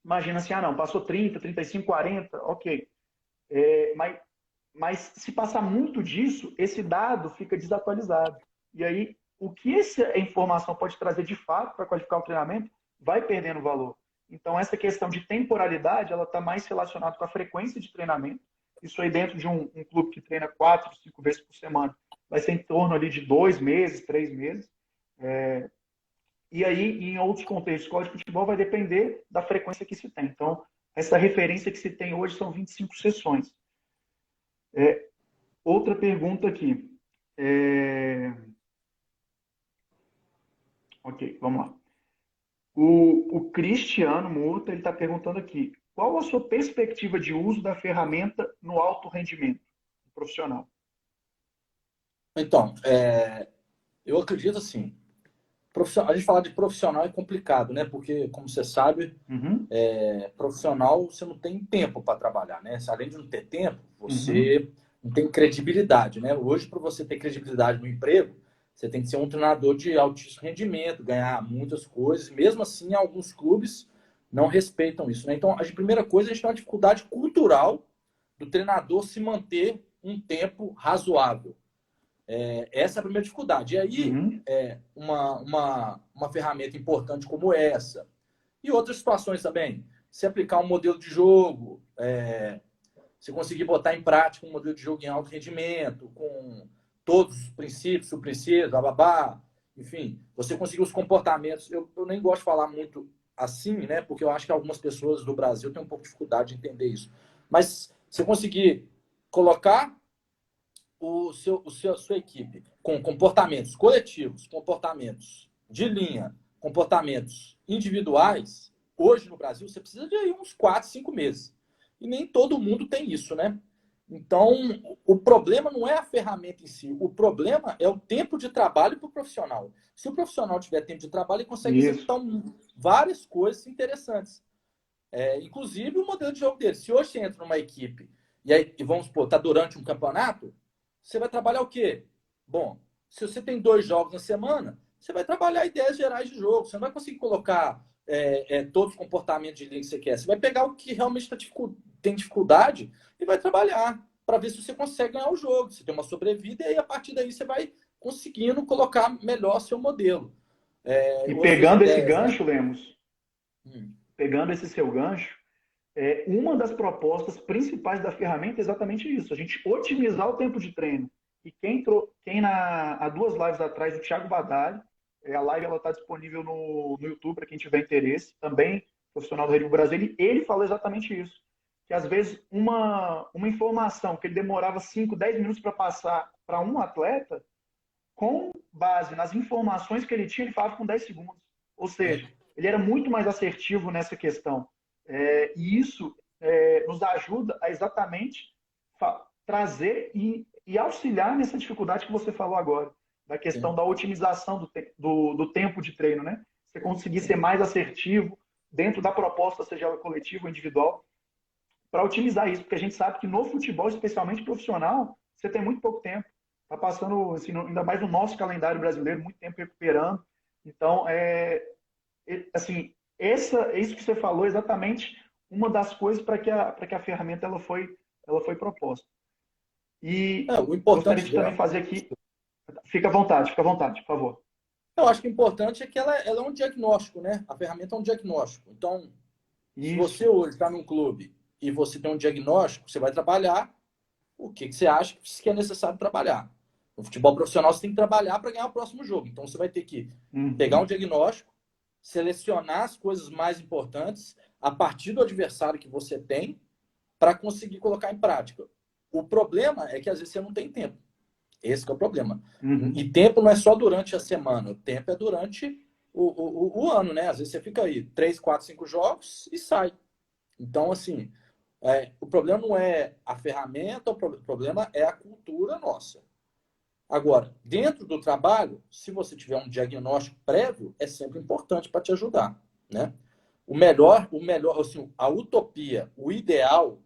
Imagina assim, não, passou 30, 35, 40, ok. Mas se passar muito disso, esse dado fica desatualizado. E aí, o que essa informação pode trazer de fato para qualificar o treinamento vai perdendo valor. Então, essa questão de temporalidade, ela está mais relacionada com a frequência de treinamento. Isso aí dentro de um clube que treina 4, 5 vezes por semana, vai ser em torno ali de 2 meses, 3 meses. E aí, em outros contextos, escola de futebol vai depender da frequência que se tem. Então, essa referência que se tem hoje são 25 sessões. Outra pergunta aqui. Ok, vamos lá. O Cristiano Murta está perguntando aqui: qual a sua perspectiva de uso da ferramenta no alto rendimento profissional?
Então, eu acredito assim, a gente falar de profissional é complicado, né? Porque, como você sabe,
Uhum,
profissional você não tem tempo para trabalhar, né? Além de não ter tempo,
uhum,
você não tem credibilidade, né? Hoje, para você ter credibilidade no emprego, você tem que ser um treinador de altíssimo rendimento, ganhar muitas coisas. Mesmo assim, alguns clubes não respeitam isso, né? Então, a primeira coisa, a gente tem uma dificuldade cultural do treinador se manter um tempo razoável. Essa é a primeira dificuldade. E aí,
uhum.
uma ferramenta importante como essa, e outras situações também, se aplicar um modelo de jogo, se conseguir botar em prática um modelo de jogo em alto rendimento, com todos os princípios, subprincípios, bababá, enfim, você conseguir os comportamentos. Eu nem gosto de falar muito assim, né? Porque eu acho que algumas pessoas do Brasil têm um pouco de dificuldade de entender isso. Mas você conseguir colocar a sua equipe com comportamentos coletivos, comportamentos de linha, comportamentos individuais, hoje no Brasil você precisa de aí uns 4, 5 meses. E nem todo mundo tem isso, né? Então, o problema não é a ferramenta em si, o problema é o tempo de trabalho para o profissional. Se o profissional tiver tempo de trabalho, ele consegue
Isso.
executar várias coisas interessantes. Inclusive o modelo de jogo dele. Se hoje você entra numa equipe e aí, vamos supor, está durante um campeonato, você vai trabalhar o quê? Bom, se você tem 2 jogos na semana, você vai trabalhar ideias gerais de jogo. Você não vai conseguir colocar todos os comportamentos de linha que você quer. Você vai pegar o que realmente tem dificuldade e vai trabalhar para ver se você consegue ganhar o jogo. Você tem uma sobrevida e aí, a partir daí você vai conseguindo colocar melhor seu modelo.
E
Ou suas
pegando esse
ideias, né?
gancho, Lemos,
Hum.
pegando esse seu gancho, uma das propostas principais da ferramenta é exatamente isso: a gente otimizar o tempo de treino. E há 2 lives atrás, o Thiago Badalho, a live está disponível no YouTube para quem tiver interesse, também profissional do Red Bull Brasil, ele falou exatamente isso. Que às vezes uma informação que ele demorava 5, 10 minutos para passar para um atleta, com base nas informações que ele tinha, ele falava com 10 segundos. Ou seja, ele era muito mais assertivo nessa questão. E isso nos ajuda a exatamente trazer e auxiliar nessa dificuldade que você falou agora, da questão
Sim.
da otimização do tempo de treino, né? Você conseguir ser mais assertivo dentro da proposta, seja ela coletiva ou individual. para otimizar isso, porque a gente sabe que no futebol, especialmente profissional, você tem muito pouco tempo. Está passando, assim, ainda mais no nosso calendário brasileiro, muito tempo recuperando. Então, assim, isso que você falou é exatamente uma das coisas para que a ferramenta ela foi proposta. E
O
gostaria
importante
de também
dela,
fazer aqui. fica à vontade, por favor.
eu acho que o importante é que ela é um diagnóstico, né? A ferramenta é um diagnóstico. Então, se
Isso.
você hoje está num clube e você tem um diagnóstico, você vai trabalhar o que você acha que é necessário trabalhar. No futebol profissional, você tem que trabalhar para ganhar o próximo jogo. Então, você vai ter que pegar um
Uhum.
diagnóstico, selecionar as coisas mais importantes a partir do adversário que você tem para conseguir colocar em prática. O problema é que às vezes você não tem tempo. Esse que é o problema.
Uhum.
E tempo não é só durante a semana, o tempo é durante o ano, né? Às vezes você fica aí 3, 4, 5 jogos e sai. Então, assim, o problema não é a ferramenta, o problema é a cultura nossa. Agora, dentro do trabalho, se você tiver um diagnóstico prévio, é sempre importante para te ajudar, né? O melhor, assim, a utopia, o ideal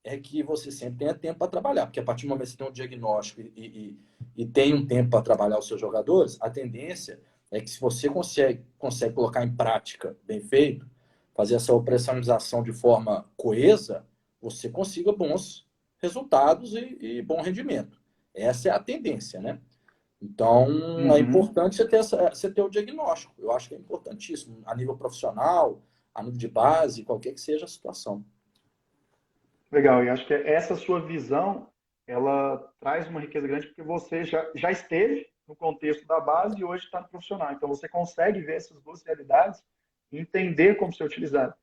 é que você sempre tenha tempo para trabalhar, porque a partir do momento que você tem um diagnóstico e tem um tempo para trabalhar os seus jogadores, a tendência é que se você consegue colocar em prática bem feito, fazer essa operacionalização de forma coesa, você consiga bons resultados e bom rendimento. Essa é a tendência, né? Então, é
Uhum.
importante você ter o diagnóstico. Eu acho que é importantíssimo, a nível profissional, a nível de base, qualquer que seja a situação.
Legal, e acho que essa sua visão, ela traz uma riqueza grande, porque você já esteve no contexto da base e hoje está no profissional. Então, você consegue ver essas duas realidades e entender como ser utilizado.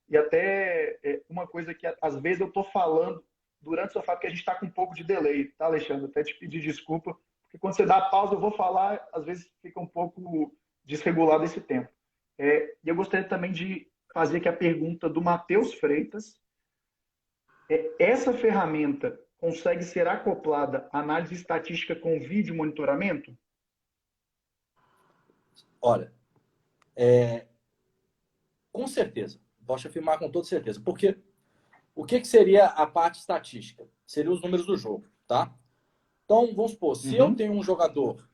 E até uma coisa que, às vezes, eu estou falando durante a sua fala, que a gente está com um pouco de delay, tá, Alexandre? Até te pedir desculpa, porque quando você dá a pausa, eu vou falar, às vezes fica um pouco desregulado esse tempo. E eu gostaria também de fazer aqui a pergunta do Matheus Freitas. Essa ferramenta consegue ser acoplada à análise estatística com vídeo monitoramento?
Olha, com certeza. Posso afirmar com toda certeza. Porque o que seria a parte estatística? Seriam os números do jogo, tá? Então, vamos supor, se eu
Uhum,
tenho um jogador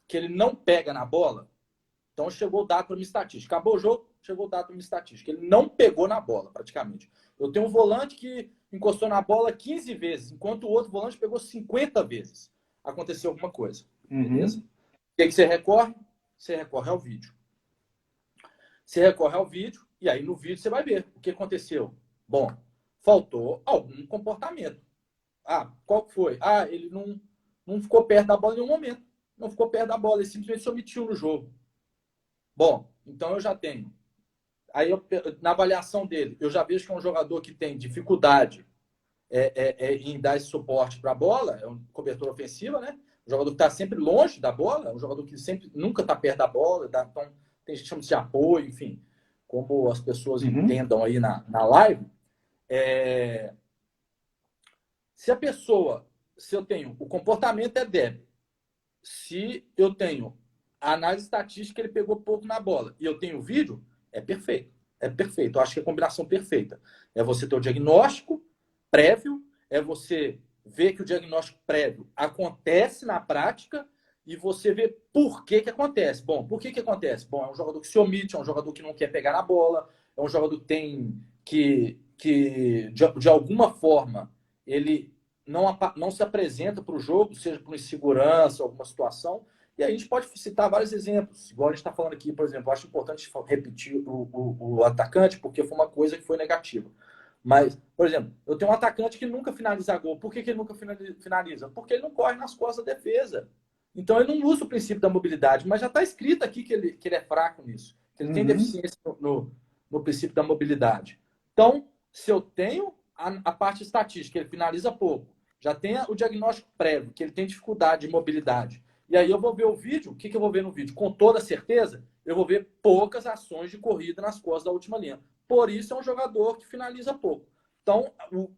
que ele não pega na bola, então chegou o dado para minha estatística. Acabou o jogo, chegou o dado para minha estatística. Ele não pegou na bola, praticamente. Eu tenho um volante que encostou na bola 15 vezes, enquanto o outro volante pegou 50 vezes. Aconteceu alguma coisa, beleza?
uhum,
O que você recorre? Você recorre ao vídeo. Você recorre ao vídeo e aí no vídeo você vai ver o que aconteceu. Bom, faltou algum comportamento. Ah, qual foi? Ah, ele não ficou perto da bola em nenhum momento. Não ficou perto da bola, ele simplesmente se omitiu no jogo. Bom, então eu já tenho. Aí na avaliação dele, eu já vejo que é um jogador que tem dificuldade em dar esse suporte para a bola, é um cobertor ofensiva, né? Um jogador que está sempre longe da bola, um jogador que sempre nunca está perto da bola, então tem gente que chama de apoio, enfim, como as pessoas
uhum.
entendam aí na live. É, se a pessoa, se eu tenho, o comportamento é débil, se eu tenho a análise estatística, ele pegou pouco na bola, e eu tenho vídeo, é perfeito. É perfeito. Eu acho que é a combinação perfeita. É você ter o diagnóstico prévio, é você ver que o diagnóstico prévio acontece na prática e você vê por que acontece. Bom, por que acontece? Bom, é um jogador que se omite, é um jogador que não quer pegar na bola, é um jogador que tem que de alguma forma, ele não se apresenta para o jogo, seja por insegurança, alguma situação. E aí a gente pode citar vários exemplos. Igual a gente está falando aqui, por exemplo, eu acho importante repetir o atacante, porque foi uma coisa que foi negativa. Mas, por exemplo, eu tenho um atacante que nunca finaliza gol. Por que ele nunca finaliza? Porque ele não corre nas costas da defesa. Então ele não usa o princípio da mobilidade, mas já está escrito aqui que ele é fraco nisso, que ele tem
Uhum.
deficiência no princípio da mobilidade. Então, se eu tenho a parte estatística, ele finaliza pouco, já tem o diagnóstico prévio, que ele tem dificuldade de mobilidade, e aí eu vou ver o vídeo, o que eu vou ver no vídeo? Com toda certeza, eu vou ver poucas ações de corrida nas costas da última linha. Por isso é um jogador que finaliza pouco. Então,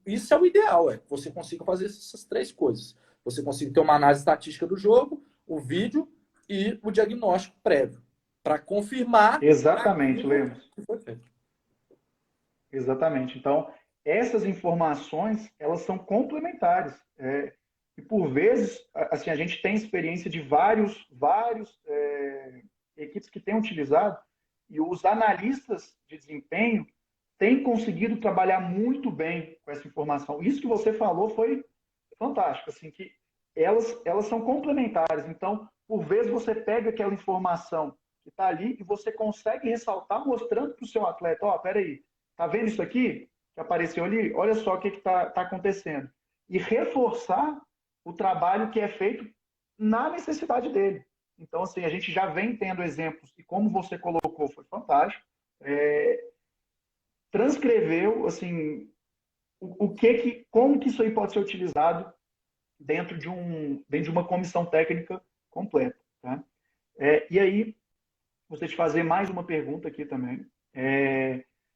isso é o ideal, você consiga fazer essas três coisas. Você consiga ter uma análise estatística do jogo, o vídeo e o diagnóstico prévio, para confirmar
Exatamente,
aquilo
Lemos.
que foi feito.
Exatamente. Então, essas informações, elas são complementares. E por vezes, assim, a gente tem experiência de vários equipes que têm utilizado, e os analistas de desempenho têm conseguido trabalhar muito bem com essa informação. Isso que você falou foi fantástico, assim, que elas são complementares. Então, por vezes, você pega aquela informação que está ali e você consegue ressaltar mostrando para o seu atleta, ó, peraí, tá vendo isso aqui que apareceu ali? Olha só o que está acontecendo. E reforçar o trabalho que é feito na necessidade dele. Então, assim, a gente já vem tendo exemplos, e como você colocou, foi fantástico. Transcreveu, assim, como que isso aí pode ser utilizado dentro de uma comissão técnica completa. Tá? E aí, você te fazer mais uma pergunta aqui também.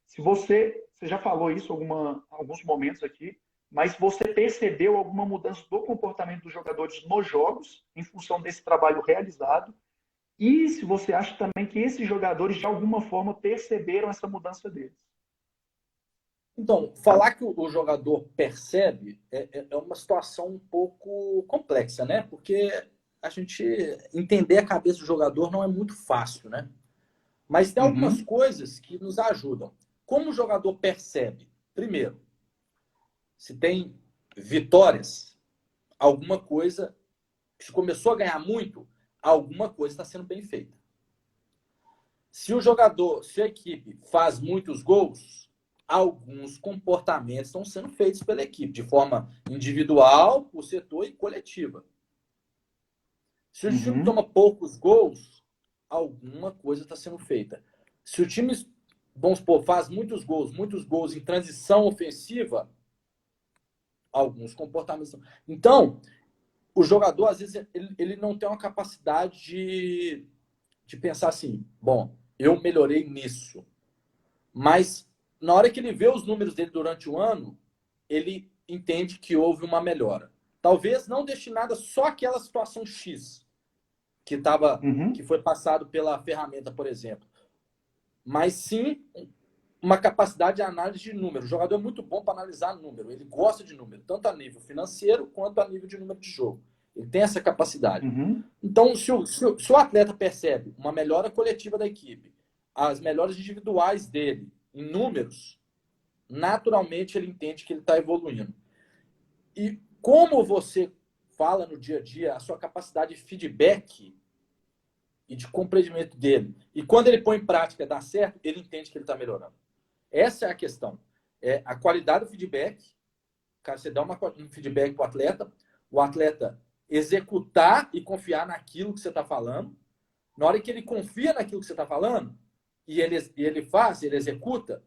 Se você já falou isso alguns momentos aqui, mas você percebeu alguma mudança do comportamento dos jogadores nos jogos, em função desse trabalho realizado? E se você acha também que esses jogadores, de alguma forma, perceberam essa mudança deles?
Então, falar que o jogador percebe é uma situação um pouco complexa, né? Porque a gente entender a cabeça do jogador não é muito fácil, né? Mas tem algumas
Uhum.
coisas que nos ajudam. Como o jogador percebe? Primeiro, se tem vitórias, alguma coisa, se começou a ganhar muito, alguma coisa está sendo bem feita. Se a equipe faz muitos gols, alguns comportamentos estão sendo feitos pela equipe, de forma individual, por setor e coletiva. Se o time toma
Uhum.
poucos gols, alguma coisa está sendo feita. Se o time, vamos supor, faz muitos gols em transição ofensiva, alguns comportamentos. Então, o jogador, às vezes, ele não tem uma capacidade de pensar assim, bom, eu melhorei nisso. Mas, na hora que ele vê os números dele durante o ano, ele entende que houve uma melhora. Talvez não destinada só àquela situação X que
Uhum.
foi passado pela ferramenta, por exemplo. Mas sim uma capacidade de análise de número. O jogador é muito bom para analisar número. Ele gosta de número, tanto a nível financeiro quanto a nível de número de jogo. Ele tem essa capacidade.
Uhum.
Então, se o atleta percebe uma melhora coletiva da equipe, as melhoras individuais dele em números, naturalmente ele entende que ele está evoluindo. E como você fala no dia a dia, a sua capacidade de feedback e de compreendimento dele. E quando ele põe em prática e dá certo, ele entende que ele está melhorando. Essa é a questão. É a qualidade do feedback. Cara, você dá um feedback para o atleta executar e confiar naquilo que você está falando. Na hora que ele confia naquilo que você está falando, e ele faz, ele executa,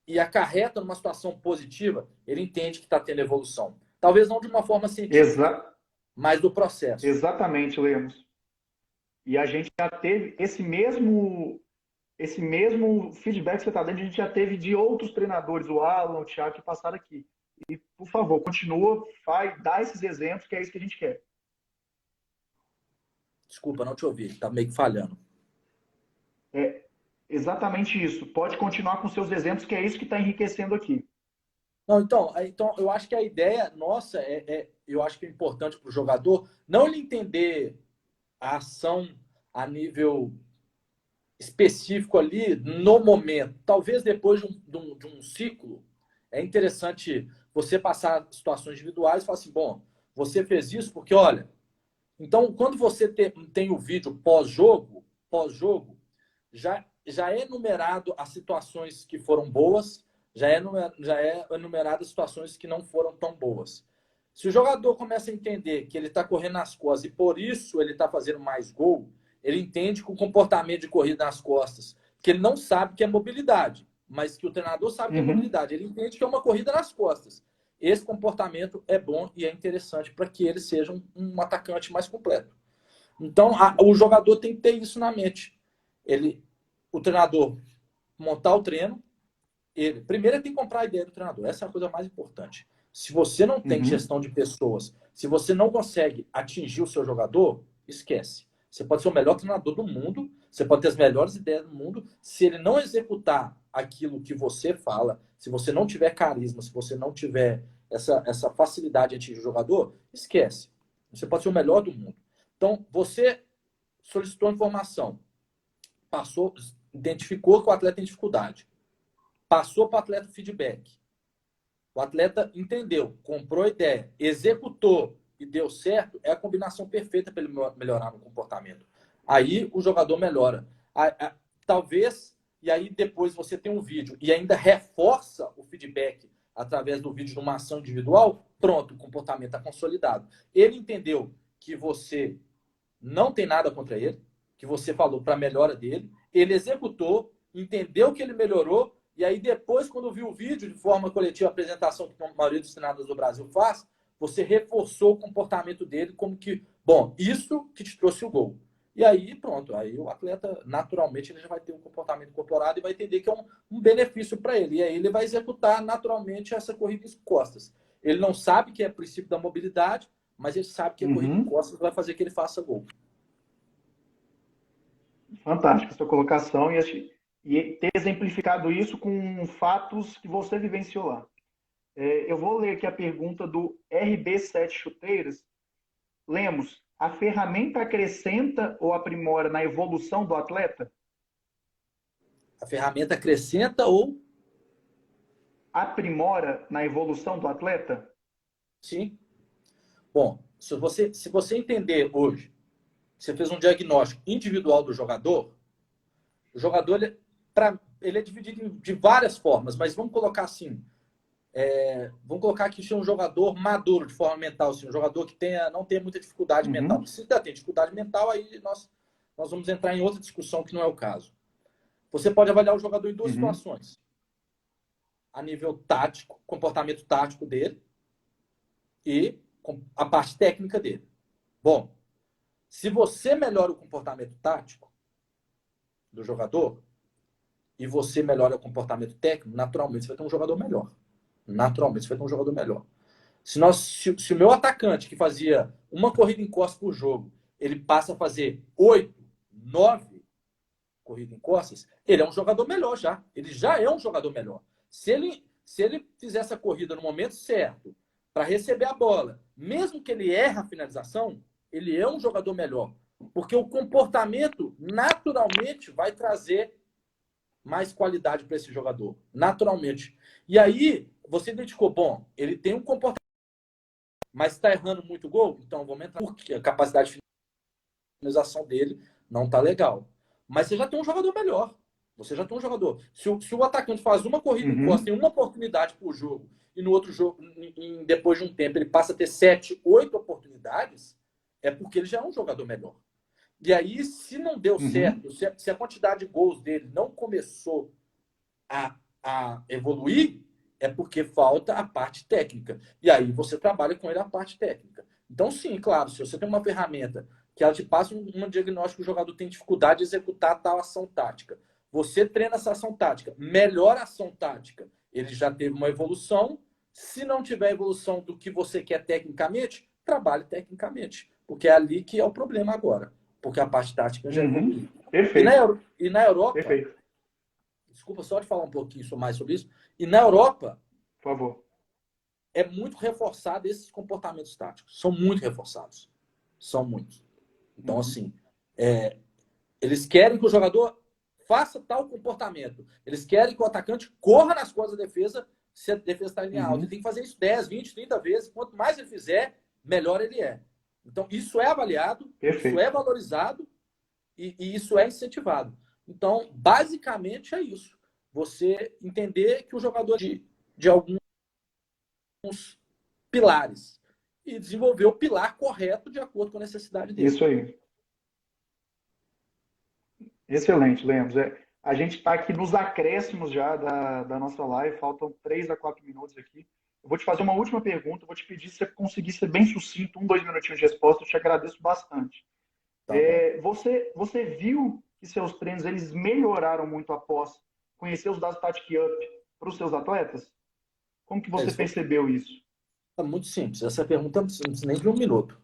e acarreta numa situação positiva, ele entende que está tendo evolução. Talvez não de uma forma científica,
Exa
mas do processo.
exatamente, Lemos. E a gente já teve esse mesmo feedback que você está dando, a gente já teve de outros treinadores, o Alan, o Thiago, que passaram aqui. E, por favor, continua, dá esses exemplos, que é isso que a gente quer.
Desculpa, não te ouvi, está meio que falhando.
É exatamente isso. Pode continuar com seus exemplos, que é isso que está enriquecendo aqui.
Não, então, eu acho que a ideia nossa eu acho que é importante para o jogador não ele entender a ação a nível específico ali no momento. Talvez depois de um ciclo, é interessante você passar situações individuais e falar assim, bom, você fez isso porque, olha, então quando você tem o vídeo pós-jogo, já é enumerado as situações que foram boas, já é enumerado as situações que não foram tão boas. Se o jogador começa a entender que ele está correndo nas costas e por isso ele está fazendo mais gol, ele entende que o comportamento de corrida nas costas, que ele não sabe que é mobilidade, mas que o treinador sabe que é
Uhum.
mobilidade, ele entende que é uma corrida nas costas. Esse comportamento é bom e é interessante para que ele seja um atacante mais completo. Então, o jogador tem que ter isso na mente. O treinador montar o treino, primeiro ele tem que comprar a ideia do treinador. Essa é a coisa mais importante. Se você não tem
Uhum.
gestão de pessoas, se você não consegue atingir o seu jogador, esquece. Você pode ser o melhor treinador do mundo. Você pode ter as melhores ideias do mundo, se ele não executar aquilo que você fala, se você não tiver carisma, se você não tiver essa facilidade de atingir o jogador, esquece. Você pode ser o melhor do mundo. Então, você solicitou informação, passou, identificou que o atleta tem dificuldade, passou para o atleta o feedback. O atleta entendeu, comprou a ideia, executou e deu certo, é a combinação perfeita para ele melhorar no comportamento. Aí o jogador melhora. Talvez, e aí depois você tem um vídeo e ainda reforça o feedback através do vídeo numa ação individual, pronto, o comportamento está consolidado. Ele entendeu que você não tem nada contra ele, que você falou para a melhora dele, ele executou, entendeu que ele melhorou, e aí depois, quando viu o vídeo de forma coletiva, a apresentação que a maioria dos treinadores do Brasil faz, você reforçou o comportamento dele como que, bom, isso que te trouxe o gol. E aí, pronto, aí o atleta, naturalmente, ele já vai ter um comportamento incorporado e vai entender que é um benefício para ele. E aí ele vai executar naturalmente essa corrida em costas. Ele não sabe que é princípio da mobilidade, mas ele sabe que a corrida em costas vai fazer que ele faça gol.
Fantástica a sua colocação e ter exemplificado isso com fatos que você vivenciou lá. Eu vou ler aqui a pergunta do RB7 Chuteiras. Lemos, a ferramenta acrescenta ou aprimora na evolução do atleta?
A ferramenta acrescenta ou
aprimora na evolução do atleta?
Sim. Bom, se você entender hoje, você fez um diagnóstico individual do jogador, o jogador ele é dividido de várias formas, mas vamos colocar assim, vamos colocar que é um jogador maduro de forma mental, assim, um jogador que não tenha muita dificuldade mental. Se ainda tem dificuldade mental, aí nós vamos entrar em outra discussão que não é o caso. Você pode avaliar o jogador em duas situações. A nível tático, comportamento tático dele e a parte técnica dele. Bom, se você melhora o comportamento tático do jogador e você melhora o comportamento técnico, naturalmente você vai ter um jogador melhor. Naturalmente você vai ter um jogador melhor. Se o meu atacante, que fazia uma corrida em costas por jogo, ele passa a fazer 8, 9 corridas em costas, ele é um jogador melhor já. Ele já é um jogador melhor. Se ele fizer essa corrida no momento certo, para receber a bola, mesmo que ele erre a finalização, ele é um jogador melhor. Porque o comportamento, naturalmente, vai trazer mais qualidade para esse jogador. Naturalmente. E aí, você identificou, bom, ele tem um comportamento, mas está errando muito gol, então vamos entrar. Porque a capacidade de finalização dele não está legal. Mas você já tem um jogador melhor. Você já tem um jogador. Se o atacante faz uma corrida em costas, tem uma oportunidade por jogo, e no outro jogo, depois de um tempo, ele passa a ter 7, 8 oportunidades, é porque ele já é um jogador melhor. E aí, se não deu certo, se a quantidade de gols dele não começou a evoluir, é porque falta a parte técnica. E aí você trabalha com ele a parte técnica. Então, sim, claro, se você tem uma ferramenta que ela te passa um diagnóstico que o jogador tem dificuldade de executar tal ação tática, você treina essa ação tática, melhora a ação tática, ele já teve uma evolução. Se não tiver evolução do que você quer tecnicamente, trabalhe tecnicamente. Porque é ali que é o problema agora. Porque a parte tática já evoluiu.
Perfeito.
E na Europa,
perfeito.
Desculpa só de falar um pouquinho mais sobre isso, e na Europa,
por favor,
é muito reforçado esses comportamentos táticos. São muito reforçados. São muitos. Então, assim, eles querem que o jogador faça tal comportamento. Eles querem que o atacante corra nas costas da defesa se a defesa está em linha alta. Ele tem que fazer isso 10, 20, 30 vezes. Quanto mais ele fizer, melhor ele é. Então, isso é avaliado, isso é valorizado e isso é incentivado. Então, basicamente é isso. Você entender que o jogador de alguns pilares e desenvolver o pilar correto de acordo com a necessidade dele.
Isso aí. Excelente, Lemos. A gente está aqui nos acréscimos já da nossa live, faltam 3 a 4 minutos aqui. Eu vou te fazer uma última pergunta, vou te pedir se você conseguir ser bem sucinto, 1, 2 minutinhos de resposta, eu te agradeço bastante. Tá você viu que seus treinos eles melhoraram muito após conhecer os dados Tactic Up para os seus atletas? Como que você percebeu isso?
É muito simples. Essa pergunta não precisa nem de 1 minuto.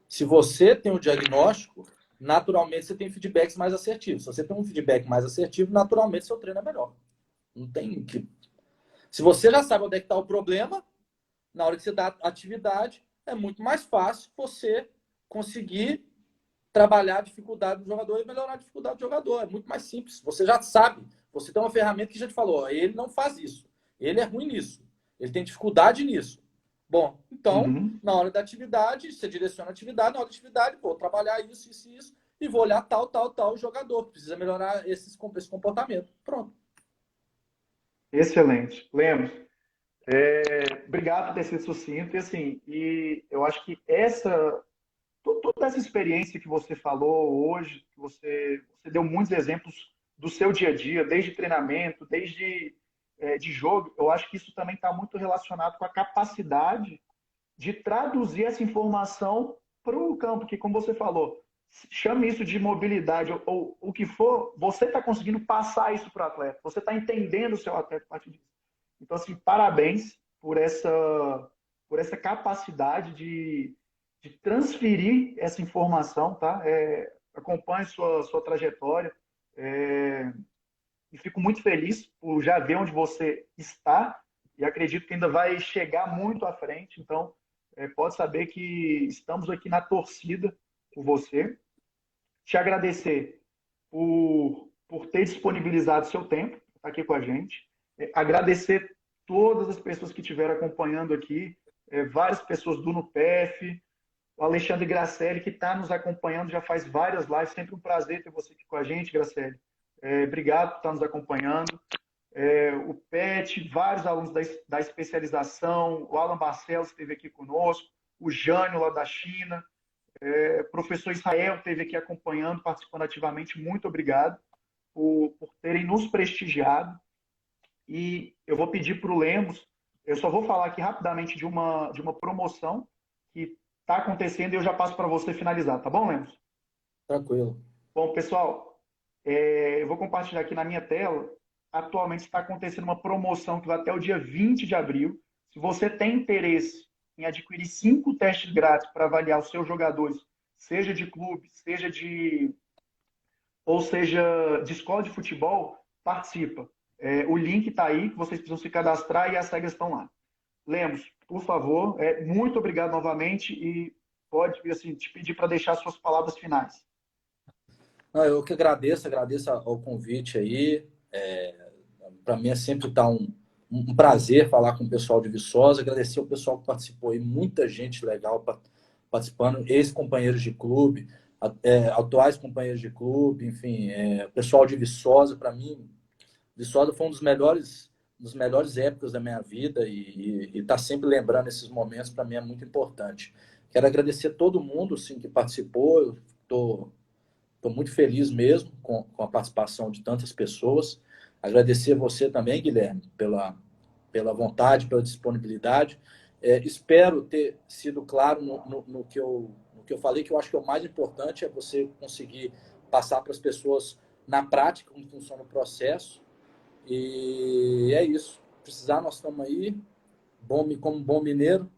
Se você tem o diagnóstico, naturalmente você tem feedbacks mais assertivos. Se você tem um feedback mais assertivo, naturalmente seu treino é melhor. Não tem que... Se você já sabe onde é que está o problema, na hora que você dá atividade, é muito mais fácil você conseguir trabalhar a dificuldade do jogador e melhorar a dificuldade do jogador. É muito mais simples. Você já sabe. Você tem uma ferramenta que já te falou, ele não faz isso. Ele é ruim nisso. Ele tem dificuldade nisso. Bom, então, na hora da atividade, você direciona a atividade, na hora da atividade, vou trabalhar isso, isso, isso, e vou olhar tal jogador. Precisa melhorar esse comportamento. Pronto.
Excelente. Lemos, obrigado por ter sido sucinto. E, assim, eu acho que toda essa experiência que você falou hoje, que você deu muitos exemplos do seu dia a dia, desde treinamento, desde de jogo, eu acho que isso também está muito relacionado com a capacidade de traduzir essa informação para o campo, que, como você falou, chame isso de mobilidade ou o que for, você está conseguindo passar isso para o atleta, você está entendendo o seu atleta a partir disso. Então, assim, parabéns por essa capacidade de transferir essa informação, tá? Acompanhe sua trajetória e fico muito feliz por já ver onde você está e acredito que ainda vai chegar muito à frente. Então, pode saber que estamos aqui na torcida por você. Te agradecer por ter disponibilizado seu tempo, estar aqui com a gente. Agradecer todas as pessoas que estiveram acompanhando aqui, várias pessoas do NUPEF, o Alexandre Gracelli, que está nos acompanhando, já faz várias lives. Sempre um prazer ter você aqui com a gente, Gracelli. Obrigado por estar nos acompanhando. O Pet, vários alunos da especialização, o Alan Barcelos esteve aqui conosco, o Jânio lá da China, o professor Israel esteve aqui acompanhando, participando ativamente. Muito obrigado por terem nos prestigiado. E eu vou pedir para o Lemos, eu só vou falar aqui rapidamente de uma promoção que está acontecendo e eu já passo para você finalizar, tá bom, Lemos?
Tranquilo.
Bom, pessoal, eu vou compartilhar aqui na minha tela. Atualmente está acontecendo uma promoção que vai até o dia 20 de abril. Se você tem interesse em adquirir 5 testes grátis para avaliar os seus jogadores, seja de clube, seja de escola de futebol, participa. O link está aí, que vocês precisam se cadastrar e as regras estão lá. Lemos, por favor, muito obrigado novamente e pode assim, te pedir para deixar suas palavras finais.
Não, eu que agradeço ao convite aí. Para mim é sempre um prazer falar com o pessoal de Viçosa, agradecer ao pessoal que participou aí, muita gente legal participando, ex-companheiros de clube, atuais companheiros de clube, enfim, pessoal de Viçosa. Para mim, Viçosa foi um dos melhores épocas da minha vida e estar sempre lembrando esses momentos para mim é muito importante. Quero agradecer todo mundo assim, que participou. Eu estou muito feliz mesmo com a participação de tantas pessoas. Agradecer a você também, Guilherme, pela vontade, pela disponibilidade. Espero ter sido claro no que eu falei, que eu acho que o mais importante é você conseguir passar para as pessoas na prática como funciona o processo. E é isso. Precisar, nós estamos aí. Como bom mineiro,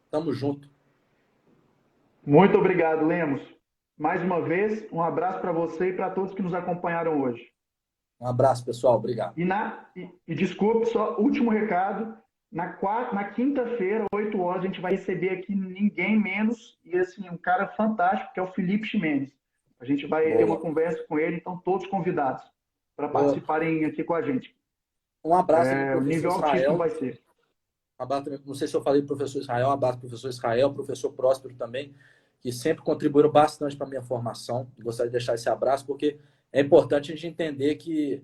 estamos juntos.
Muito obrigado, Lemos. Mais uma vez, um abraço para você e para todos que nos acompanharam hoje.
Um abraço, pessoal. Obrigado.
E desculpe, só último recado. Na quinta-feira, 8 horas, a gente vai receber aqui ninguém menos e assim, um cara fantástico, que é o Felipe Ximenes. A gente vai ter uma conversa com ele, então todos convidados para participarem aqui com a gente.
Um abraço
para o nível altíssimo vai ser.
Não sei se eu falei pro professor Israel, um abraço pro professor Israel, professor Próspero também, que sempre contribuíram bastante para a minha formação. Gostaria de deixar esse abraço, porque é importante a gente entender que